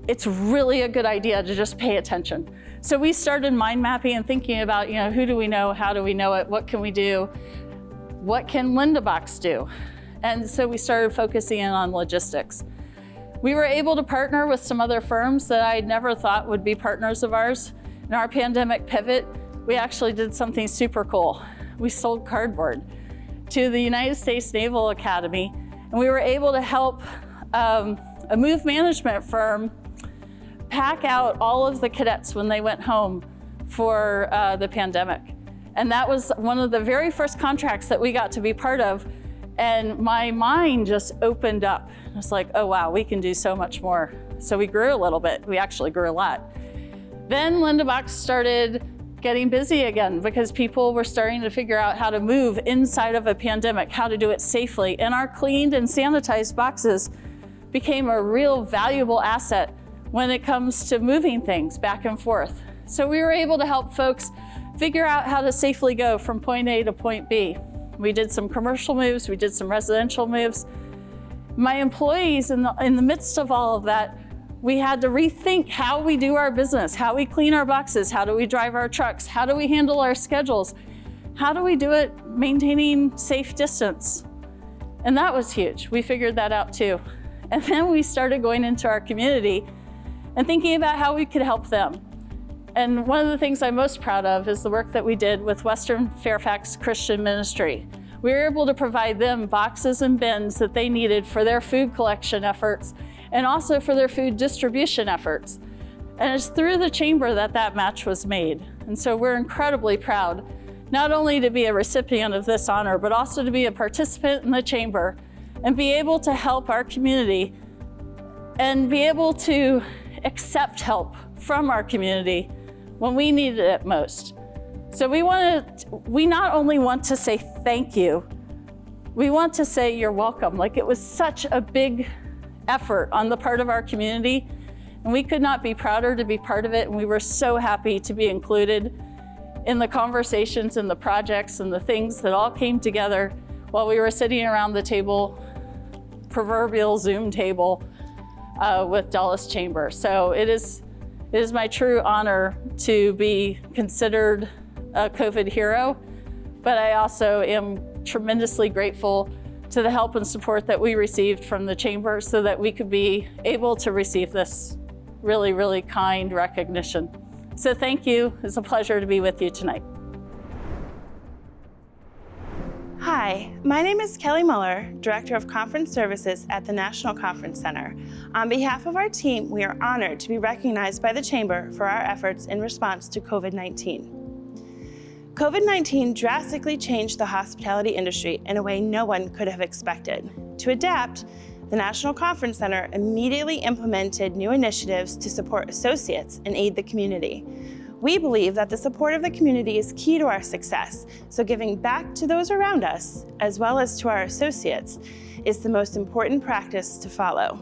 it's really a good idea to just pay attention. So we started mind mapping and thinking about, who do we know, how do we know it, what can we do, what can Lindabox do? And so we started focusing in on logistics. We were able to partner with some other firms that I never thought would be partners of ours. In our pandemic pivot, we actually did something super cool. We sold cardboard to the United States Naval Academy, and we were able to help a move management firm pack out all of the cadets when they went home for the pandemic. And that was one of the very first contracts that we got to be part of, and my mind just opened up. It's like, oh wow, we can do so much more. So we grew a little bit. We actually grew a lot. Then Lindabox started getting busy again because people were starting to figure out how to move inside of a pandemic, how to do it safely. And our cleaned and sanitized boxes became a real valuable asset when it comes to moving things back and forth. So we were able to help folks figure out how to safely go from point A to point B. We did some commercial moves, we did some residential moves. My employees, in the midst of all of that, we had to rethink how we do our business, how we clean our boxes, how do we drive our trucks, how do we handle our schedules, how do we do it maintaining safe distance? And that was huge. We figured that out too. And then we started going into our community and thinking about how we could help them. And one of the things I'm most proud of is the work that we did with Western Fairfax Christian Ministry. We were able to provide them boxes and bins that they needed for their food collection efforts and also for their food distribution efforts. And it's through the chamber that that match was made. And so we're incredibly proud, not only to be a recipient of this honor, but also to be a participant in the chamber and be able to help our community and be able to accept help from our community when we needed it most. So we not only want to say thank you, we want to say you're welcome. Like, it was such a big effort on the part of our community, and we could not be prouder to be part of it, and we were so happy to be included in the conversations and the projects and the things that all came together while we were sitting around the table, proverbial Zoom table, with Dulles Chamber. So it is my true honor to be considered a COVID hero, but I also am tremendously grateful to the help and support that we received from the chamber so that we could be able to receive this really, really kind recognition. So thank you. It's a pleasure to be with you tonight. Hi, my name is Kelli Mueller, Director of Conference Services at the National Conference Center. On behalf of our team, we are honored to be recognized by the Chamber for our efforts in response to COVID-19. COVID-19 drastically changed the hospitality industry in a way no one could have expected. To adapt, the National Conference Center immediately implemented new initiatives to support associates and aid the community. We believe that the support of the community is key to our success, so giving back to those around us, as well as to our associates, is the most important practice to follow.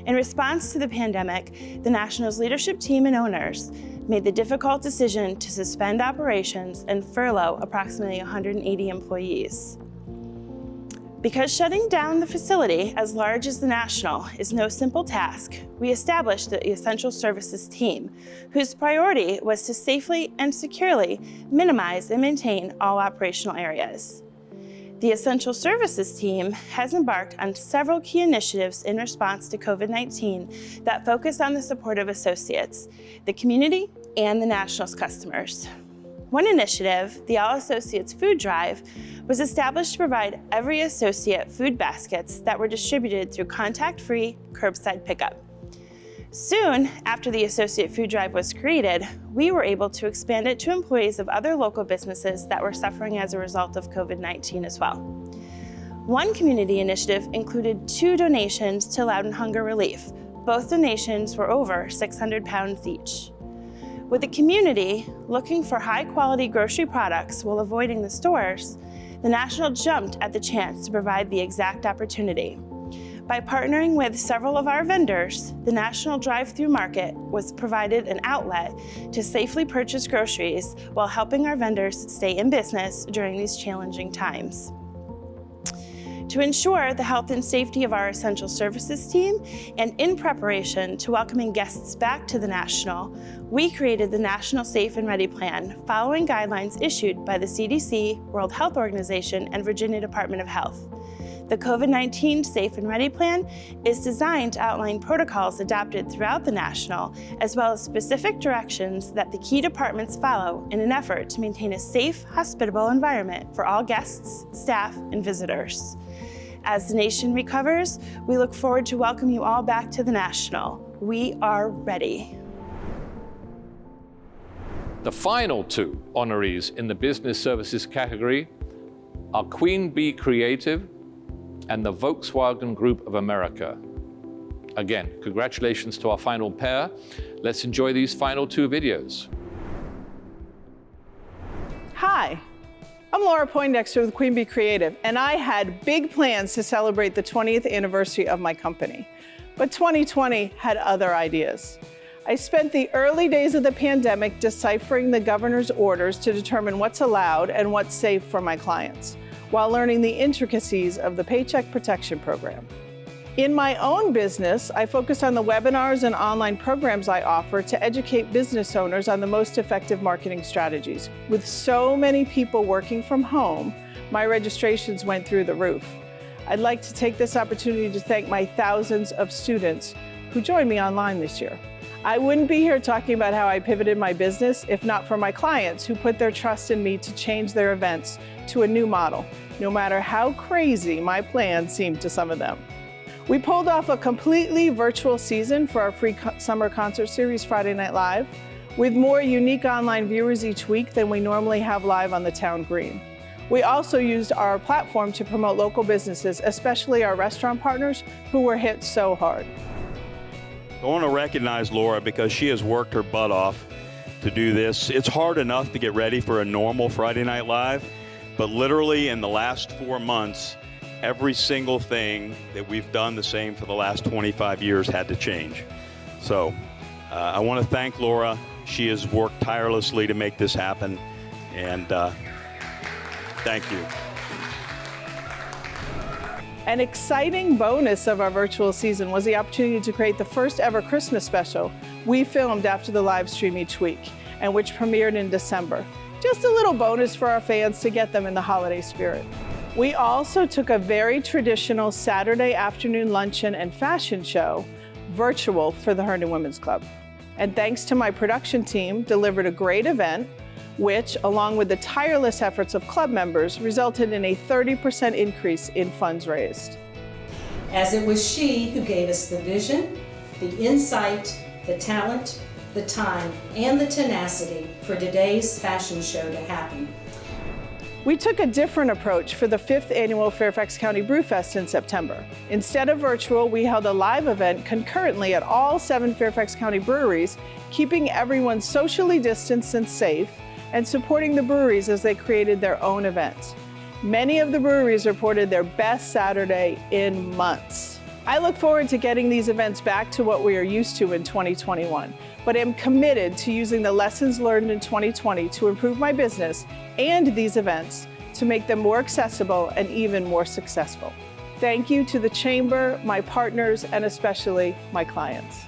In response to the pandemic, the National's leadership team and owners made the difficult decision to suspend operations and furlough approximately 180 employees. Because shutting down the facility as large as the National is no simple task, we established the Essential Services team, whose priority was to safely and securely minimize and maintain all operational areas. The Essential Services team has embarked on several key initiatives in response to COVID-19 that focus on the support of associates, the community, and the National's customers. One initiative, the All Associates Food Drive, was established to provide every associate food baskets that were distributed through contact-free curbside pickup. Soon after the Associate Food Drive was created, we were able to expand it to employees of other local businesses that were suffering as a result of COVID-19 as well. One community initiative included 2 donations to Loudoun Hunger Relief. Both donations were over 600 pounds each. With the community looking for high-quality grocery products while avoiding the stores, the National jumped at the chance to provide the exact opportunity. By partnering with several of our vendors, the National Drive-Thru Market was provided an outlet to safely purchase groceries while helping our vendors stay in business during these challenging times. To ensure the health and safety of our essential services team, and in preparation to welcoming guests back to the National, we created the National Safe and Ready Plan following guidelines issued by the CDC, World Health Organization, and Virginia Department of Health. The COVID-19 Safe and Ready Plan is designed to outline protocols adopted throughout the National, as well as specific directions that the key departments follow in an effort to maintain a safe, hospitable environment for all guests, staff, and visitors. As the nation recovers, we look forward to welcome you all back to the National. We are ready. The final 2 honorees in the business services category are Queenb Creative and the Volkswagen Group of America. Again, congratulations to our final pair. Let's enjoy these final 2 videos. Hi, I'm Laura Poindexter with Queenb Creative, and I had big plans to celebrate the 20th anniversary of my company. But 2020 had other ideas. I spent the early days of the pandemic deciphering the governor's orders to determine what's allowed and what's safe for my clients, while learning the intricacies of the Paycheck Protection Program. In my own business, I focused on the webinars and online programs I offer to educate business owners on the most effective marketing strategies. With so many people working from home, my registrations went through the roof. I'd like to take this opportunity to thank my thousands of students who joined me online this year. I wouldn't be here talking about how I pivoted my business if not for my clients who put their trust in me to change their events to a new model, no matter how crazy my plans seemed to some of them. We pulled off a completely virtual season for our free summer concert series, Friday Night Live, with more unique online viewers each week than we normally have live on the town green. We also used our platform to promote local businesses, especially our restaurant partners who were hit so hard. I want to recognize Laura because she has worked her butt off to do this. It's hard enough to get ready for a normal Friday Night Live, but literally in the last 4 months, every single thing that we've done the same for the last 25 years had to change. So I want to thank Laura. She has worked tirelessly to make this happen, and thank you. An exciting bonus of our virtual season was the opportunity to create the first ever Christmas special we filmed after the live stream each week, and which premiered in December. Just a little bonus for our fans to get them in the holiday spirit. We also took a very traditional Saturday afternoon luncheon and fashion show virtual for the Herndon Women's Club. And thanks to my production team, delivered a great event, which, along with the tireless efforts of club members, resulted in a 30% increase in funds raised. As it was she who gave us the vision, the insight, the talent, the time, and the tenacity for today's fashion show to happen. We took a different approach for the 5th annual Fairfax County Brewfest in September. Instead of virtual, we held a live event concurrently at all 7 Fairfax County breweries, keeping everyone socially distanced and safe, and supporting the breweries as they created their own events. Many of the breweries reported their best Saturday in months. I look forward to getting these events back to what we are used to in 2021, but am committed to using the lessons learned in 2020 to improve my business and these events to make them more accessible and even more successful. Thank you to the Chamber, my partners, and especially my clients.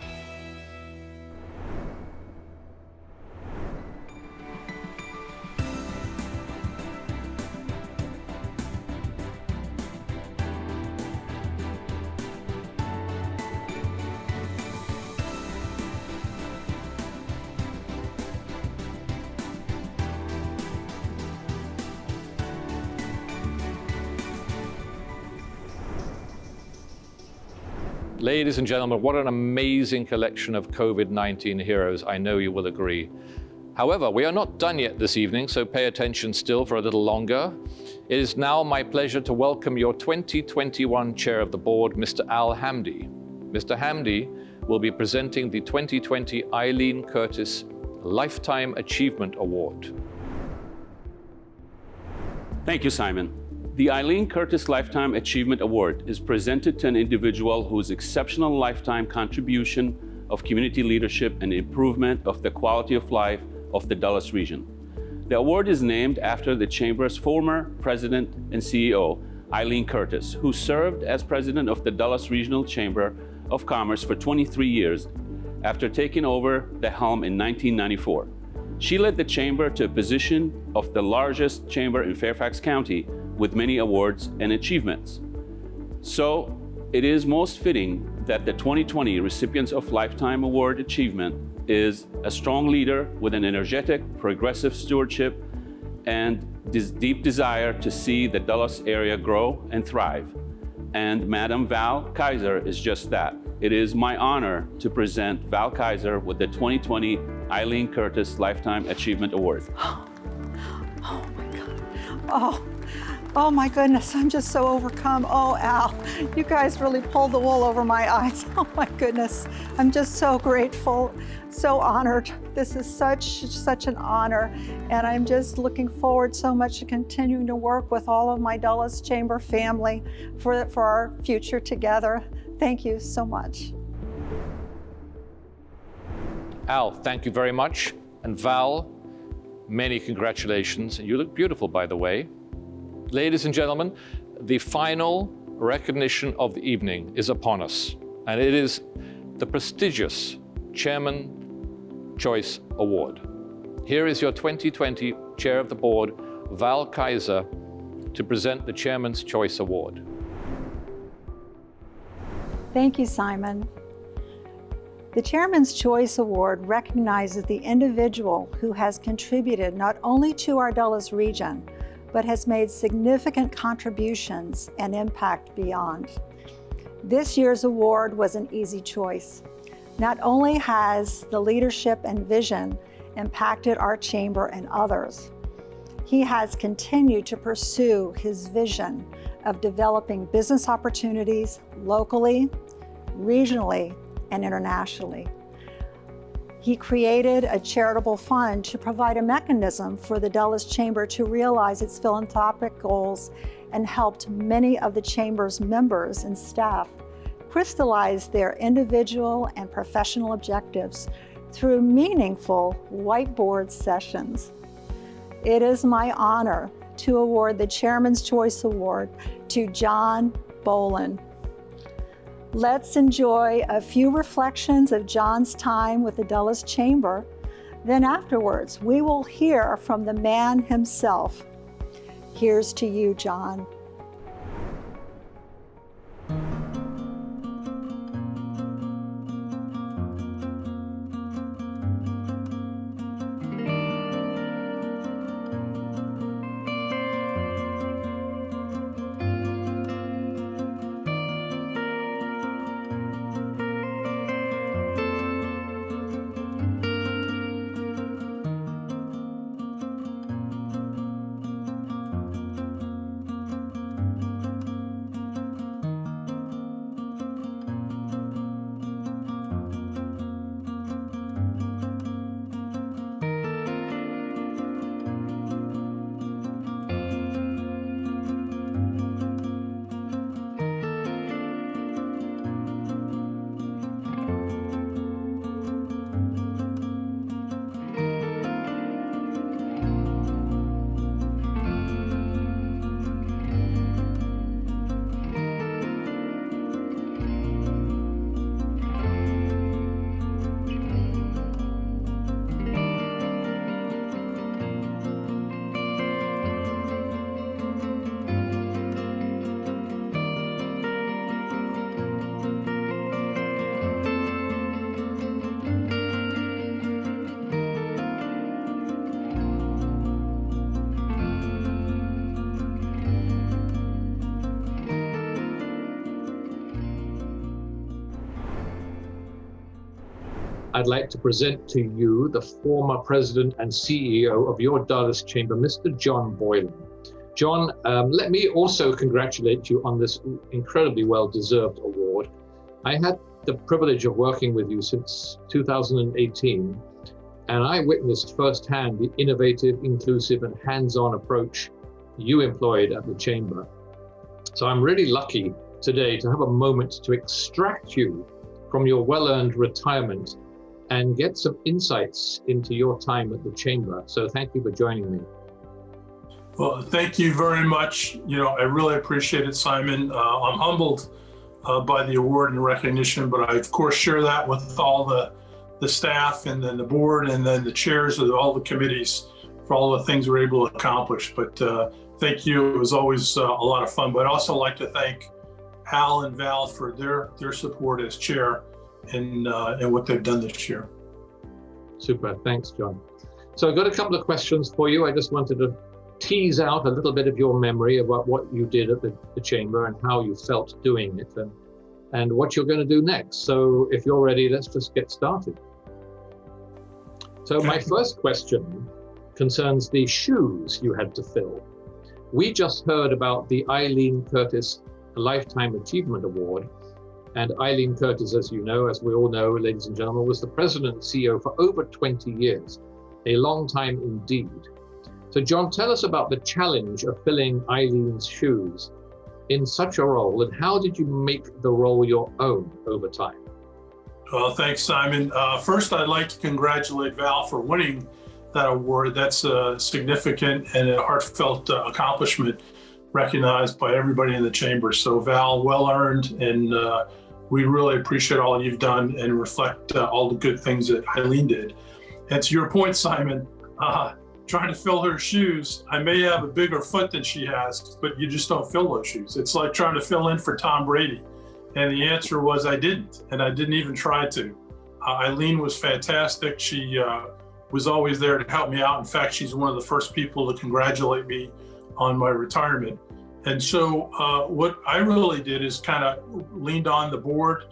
Ladies and gentlemen, what an amazing collection of COVID-19 heroes, I know you will agree. However, we are not done yet this evening, so pay attention still for a little longer. It is now my pleasure to welcome your 2021 Chair of the Board, Mr. Al Hamdi. Mr. Hamdi will be presenting the 2020 Eileen Curtis Lifetime Achievement Award. Thank you, Simon. The Eileen Curtis Lifetime Achievement Award is presented to an individual whose exceptional lifetime contribution of community leadership and improvement of the quality of life of the Dulles region. The award is named after the Chamber's former president and CEO, Eileen Curtis, who served as president of the Dulles Regional Chamber of Commerce for 23 years after taking over the helm in 1994. She led the chamber to a position of the largest chamber in Fairfax County with many awards and achievements. So it is most fitting that the 2020 recipients of Lifetime Award Achievement is a strong leader with an energetic, progressive stewardship and this deep desire to see the Dulles area grow and thrive. And Madam Val Kaiser is just that. It is my honor to present Val Kaiser with the 2020 Eileen Curtis Lifetime Achievement Award. Oh my God. Oh my goodness, I'm just so overcome. Oh, Al, you guys really pulled the wool over my eyes. Oh my goodness, I'm just so grateful, so honored. This is such an honor, and I'm just looking forward so much to continuing to work with all of my Dulles Chamber family for our future together. Thank you so much. Al, thank you very much. And Val, many congratulations. You look beautiful, by the way. Ladies and gentlemen, the final recognition of the evening is upon us, and it is the prestigious Chairman Choice Award. Here is your 2020 Chair of the Board, Val Kaiser, to present the Chairman's Choice Award. Thank you, Simon. The Chairman's Choice Award recognizes the individual who has contributed not only to our Dulles region, but has made significant contributions and impact beyond. This year's award was an easy choice. Not only has the leadership and vision impacted our chamber and others, he has continued to pursue his vision of developing business opportunities locally, regionally, and internationally. He created a charitable fund to provide a mechanism for the Dulles Chamber to realize its philanthropic goals and helped many of the Chamber's members and staff crystallize their individual and professional objectives through meaningful whiteboard sessions. It is my honor to award the Chairman's Choice Award to John Boylan. Let's enjoy a few reflections of John's time with the Dulles Chamber. Then afterwards, we will hear from the man himself. Here's to you, John. I'd like to present to you the former president and CEO of your Dulles Chamber, Mr. John Boylan. John, let me also congratulate you on this incredibly well-deserved award. I had the privilege of working with you since 2018, and I witnessed firsthand the innovative, inclusive, and hands-on approach you employed at the Chamber. So I'm really lucky today to have a moment to extract you from your well-earned retirement and get some insights into your time at the Chamber. So thank you for joining me. Well, thank you very much. I really appreciate it, Simon. I'm humbled by the award and recognition, but I of course share that with all the staff and then the board and then the chairs of all the committees for all the things we're able to accomplish. But thank you. It was always a lot of fun. But I'd also like to thank Al and Val for their support as chair and what they've done this year. Super. Thanks, John. So I've got a couple of questions for you. I just wanted to tease out a little bit of your memory about what you did at the Chamber and how you felt doing it and what you're going to do next. So if you're ready, let's just get started. So my first question concerns the shoes you had to fill. We just heard about the Eileen Curtis Lifetime Achievement Award. And Eileen Curtis, as you know, as we all know, ladies and gentlemen, was the president and CEO for over 20 years, a long time indeed. So John, tell us about the challenge of filling Eileen's shoes in such a role, and how did you make the role your own over time? Well, thanks, Simon. First, I'd like to congratulate Val for winning that award. That's a significant and a heartfelt accomplishment recognized by everybody in the Chamber. So Val, well earned, and we really appreciate all you've done and reflect all the good things that Eileen did. And to your point, Simon, trying to fill her shoes, I may have a bigger foot than she has, but you just don't fill those shoes. It's like trying to fill in for Tom Brady. And the answer was I didn't, and I didn't even try to. Eileen was fantastic. She was always there to help me out. In fact, she's one of the first people to congratulate me on my retirement. And so what I really did is kind of leaned on the board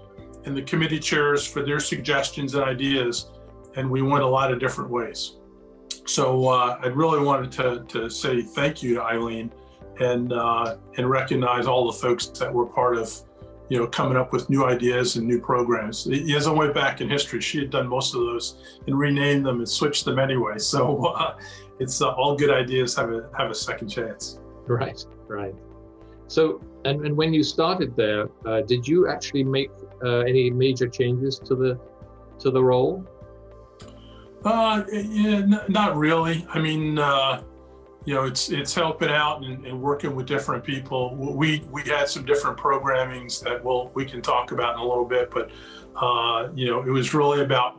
and the committee chairs for their suggestions and ideas, and we went a lot of different ways. So I really wanted to say thank you to Eileen and recognize all the folks that were part of coming up with new ideas and new programs. As I went back in history, she had done most of those and renamed them and switched them anyway. So it's all good ideas have a second chance. Right. So, and when you started there, did you actually make any major changes to the role? Yeah, not really. I mean, it's helping out and working with different people. We had some different programmings that we can talk about in a little bit, but it was really about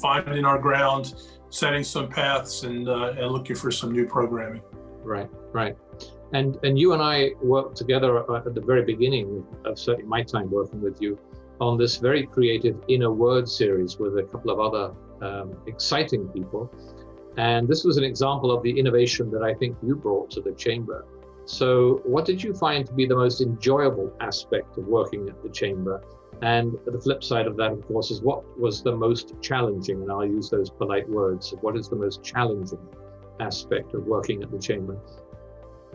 finding our ground, setting some paths, and looking for some new programming. Right. And you and I worked together at the very beginning of certainly my time working with you on this very creative Inner Word series with a couple of other exciting people. And this was an example of the innovation that I think you brought to the Chamber. So what did you find to be the most enjoyable aspect of working at the Chamber? And the flip side of that, of course, is what was the most challenging, and I'll use those polite words, what is the most challenging aspect of working at the Chamber?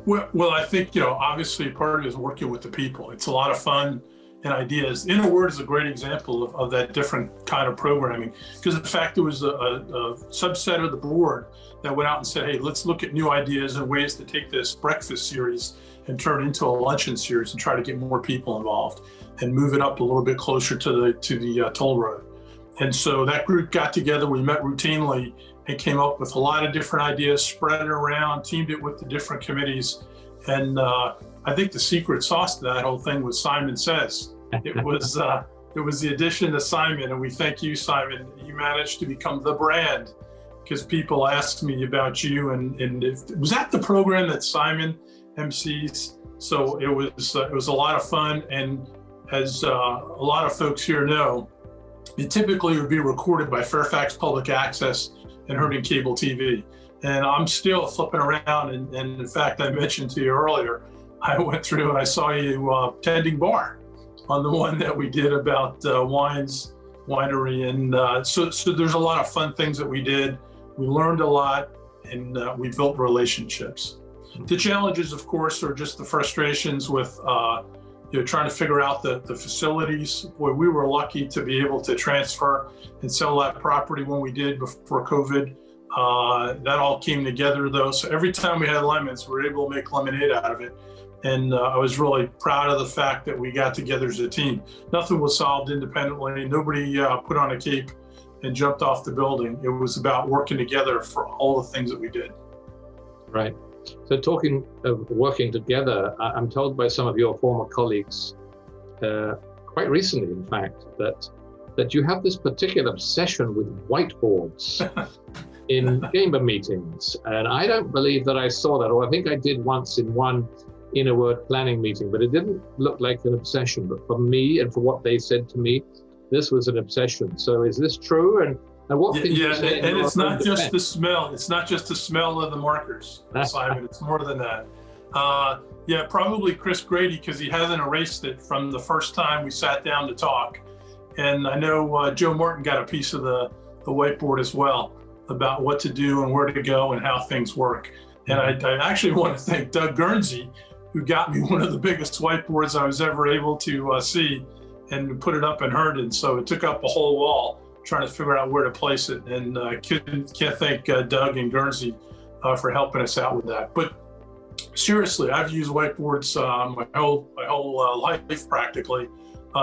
Well, I think, obviously part of it is working with the people. It's a lot of fun and ideas. Inner Word is a great example of that different kind of programming, because in fact, there was a subset of the board that went out and said, hey, let's look at new ideas and ways to take this breakfast series and turn it into a luncheon series and try to get more people involved and move it up a little bit closer to the toll road. And so that group got together, we met routinely and came up with a lot of different ideas, spread it around, teamed it with the different committees. And I think the secret sauce to that whole thing was Simon Says. It was the addition to Simon, and we thank you, Simon. You managed to become the brand, because people asked me about you, and was that the program that Simon MCs? So it was a lot of fun, and as a lot of folks here know, it typically would be recorded by Fairfax Public Access and Herndon Cable TV. And I'm still flipping around, and in fact, I mentioned to you earlier, I went through and I saw you tending bar on the one that we did about wines winery. And so there's a lot of fun things that we did. We learned a lot, and we built relationships. The challenges, of course, are just the frustrations with trying to figure out the facilities. Boy, we were lucky to be able to transfer and sell that property when we did before COVID. That all came together, though. So every time we had lemons, we were able to make lemonade out of it. And I was really proud of the fact that we got together as a team. Nothing was solved independently. Nobody put on a cape and jumped off the building. It was about working together for all the things that we did. Right. So talking of working together, I'm told by some of your former colleagues, quite recently, in fact, that you have this particular obsession with whiteboards in chamber meetings. And I don't believe that I saw that, or I think I did once in one inner word planning meeting, but it didn't look like an obsession. But for me and for what they said to me, this was an obsession. So is this true? And what can you say? And it's not just the smell. It's not just the smell of the markers, Simon. It's more than that. Yeah, probably Chris Grady, because he hasn't erased it from the first time we sat down to talk. And I know Joe Martin got a piece of the whiteboard as well about what to do and where to go and how things work. And I actually want to thank Doug Guernsey, who got me one of the biggest whiteboards I was ever able to see and put it up in Herndon. So it took up a whole wall trying to figure out where to place it. And can't thank Doug and Guernsey for helping us out with that. But seriously, I've used whiteboards my whole life practically,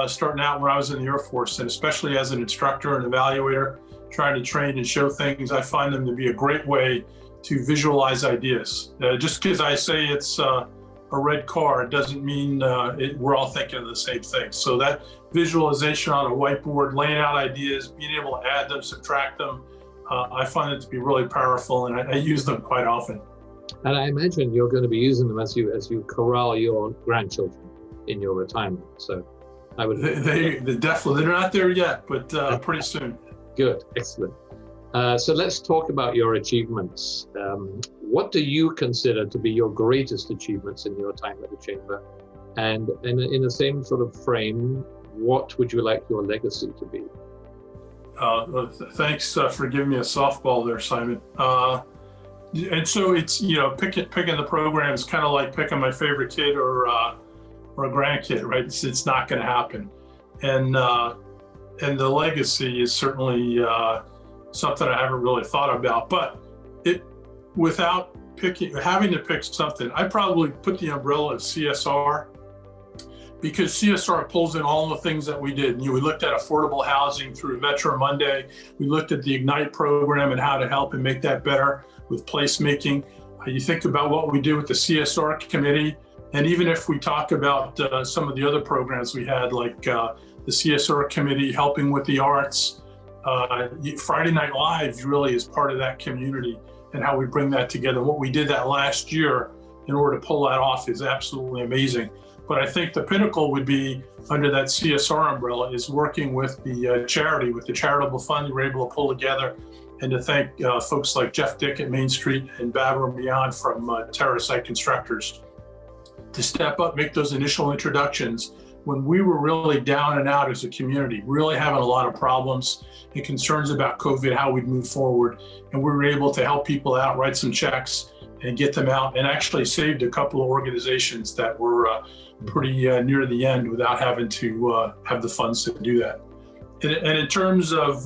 starting out when I was in the Air Force, and especially as an instructor and evaluator, trying to train and show things. I find them to be a great way to visualize ideas. Just because I say it's a red car, it doesn't mean we're all thinking of the same thing. So that visualization on a whiteboard, laying out ideas, being able to add them, subtract them, I find it to be really powerful, and I use them quite often. And I imagine you're going to be using them as you corral your grandchildren in your retirement. So I would. They definitely, they're not there yet, but pretty soon. Good, excellent. So let's talk about your achievements. What do you consider to be your greatest achievements in your time at the Chamber? And in the same sort of frame, what would you like your legacy to be? Thanks for giving me a softball there, Simon. And so it's, picking the program is kind of like picking my favorite kid or a grandkid, right? It's not going to happen. And the legacy is certainly something I haven't really thought about. But without having to pick something, I probably put the umbrella of CSR, because CSR pulls in all the things that we did. We looked at affordable housing through Metro Monday. We looked at the Ignite program and how to help and make that better with placemaking. You think about what we did with the CSR committee. And even if we talk about some of the other programs we had, like the CSR committee helping with the arts, Friday Night Live really is part of that community and how we bring that together. What we did that last year in order to pull that off is absolutely amazing. But I think the pinnacle would be under that CSR umbrella is working with the charity, with the charitable fund we were able to pull together, and to thank folks like Jeff Dick at Main Street and Babber and Beyond from Terra Site Constructors to step up, make those initial introductions when we were really down and out as a community, really having a lot of problems and concerns about COVID, how we'd move forward. And we were able to help people out, write some checks and get them out, and actually saved a couple of organizations that were pretty near the end without having to have the funds to do that. And in terms of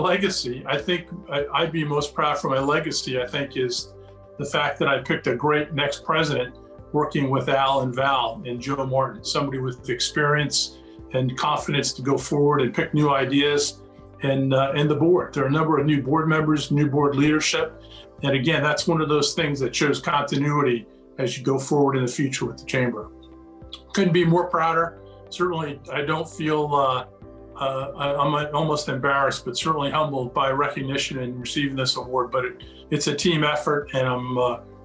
legacy, I think I'd be most proud for my legacy, I think, is the fact that I picked a great next president, working with Al and Val and Joe Martin, somebody with experience and confidence to go forward and pick new ideas, and the board. There are a number of new board members, new board leadership. And again, that's one of those things that shows continuity as you go forward in the future with the Chamber. Couldn't be more prouder. Certainly, I don't feel, I'm almost embarrassed, but certainly humbled by recognition and receiving this award. But it's a team effort, and I'm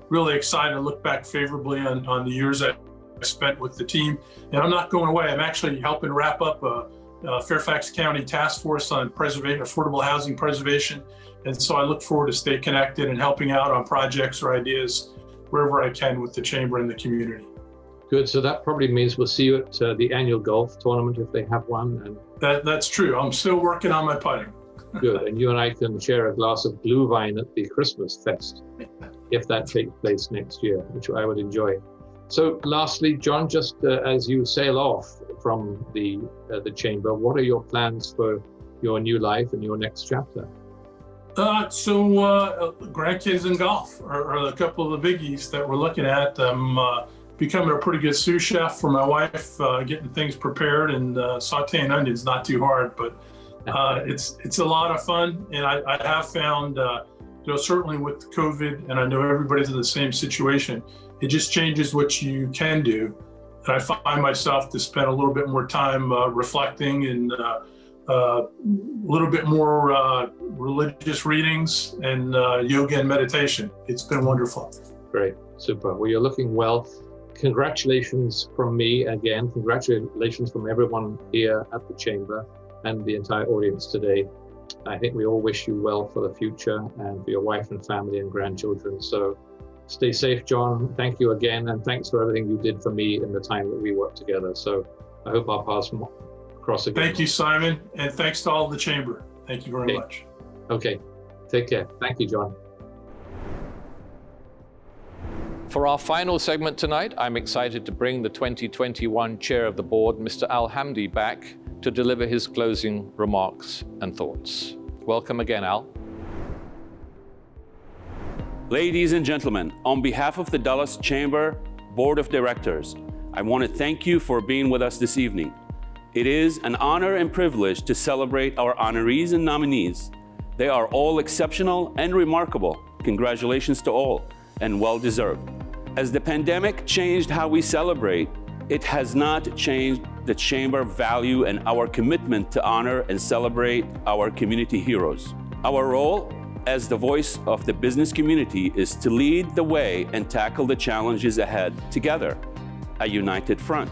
really excited to look back favorably on the years I spent with the team. And I'm not going away. I'm actually helping wrap up a Fairfax County task force on affordable housing preservation. And so I look forward to stay connected and helping out on projects or ideas wherever I can with the Chamber and the community. Good. So that probably means we'll see you at the annual golf tournament if they have one. And That's true. I'm still working on my putting. good. And you and I can share a glass of Glühwein at the Christmas fest, if that takes place next year, which I would enjoy. So lastly, John, just as you sail off from the chamber, what are your plans for your new life and your next chapter? Grandkids and golf are a couple of the biggies that we're looking at. I'm becoming a pretty good sous chef for my wife, getting things prepared, and sauteing onions not too hard, but it's a lot of fun. And I have found, certainly with COVID, and I know everybody's in the same situation, it just changes what you can do. And I find myself to spend a little bit more time reflecting and a little bit more religious readings and yoga and meditation. It's been wonderful. Great, super. Well, you're looking well. Congratulations from me again. Congratulations from everyone here at the chamber and the entire audience today. I think we all wish you well for the future and for your wife and family and grandchildren. So stay safe, John. Thank you again. And thanks for everything you did for me in the time that we worked together. So I hope our paths cross again. Thank you, Simon. And thanks to all of the chamber. Thank you very much. Okay. Take care. Thank you, John. For our final segment tonight, I'm excited to bring the 2021 Chair of the Board, Mr. Hamdi, back to deliver his closing remarks and thoughts. Welcome again, Al. Ladies and gentlemen, on behalf of the Dulles Chamber Board of Directors, I want to thank you for being with us this evening. It is an honor and privilege to celebrate our honorees and nominees. They are all exceptional and remarkable. Congratulations to all, and well-deserved. As the pandemic changed how we celebrate, it has not changed the Chamber value and our commitment to honor and celebrate our community heroes. Our role as the voice of the business community is to lead the way and tackle the challenges ahead together, a united front.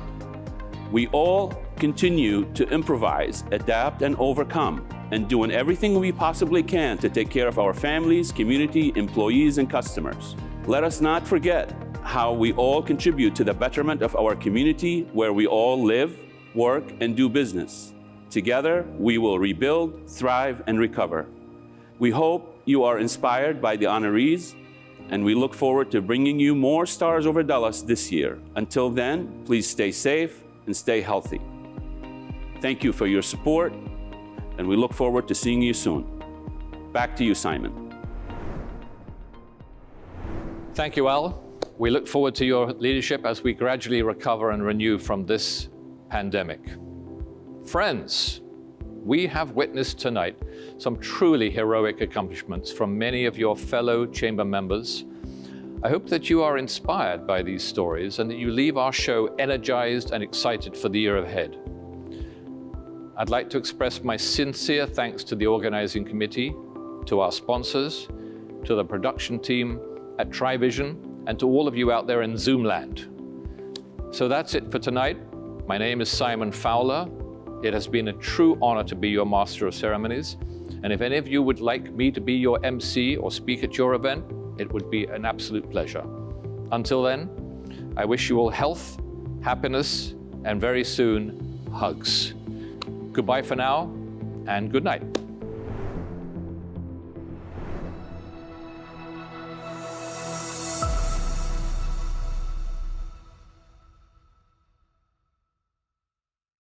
We all continue to improvise, adapt, and overcome, and doing everything we possibly can to take care of our families, community, employees, and customers. Let us not forget how we all contribute to the betterment of our community where we all live, work, and do business. Together, we will rebuild, thrive, and recover. We hope you are inspired by the honorees, and we look forward to bringing you more stars over Dulles this year. Until then, please stay safe and stay healthy. Thank you for your support, and we look forward to seeing you soon. Back to you, Simon. Thank you, Al. We look forward to your leadership as we gradually recover and renew from this pandemic. Friends, we have witnessed tonight some truly heroic accomplishments from many of your fellow chamber members. I hope that you are inspired by these stories and that you leave our show energized and excited for the year ahead. I'd like to express my sincere thanks to the organizing committee, to our sponsors, to the production team at TriVision, and to all of you out there in Zoom land. So that's it for tonight. My name is Simon Fowler. It has been a true honor to be your Master of Ceremonies. And if any of you would like me to be your MC or speak at your event, it would be an absolute pleasure. Until then, I wish you all health, happiness, and very soon, hugs. Goodbye for now, and good night.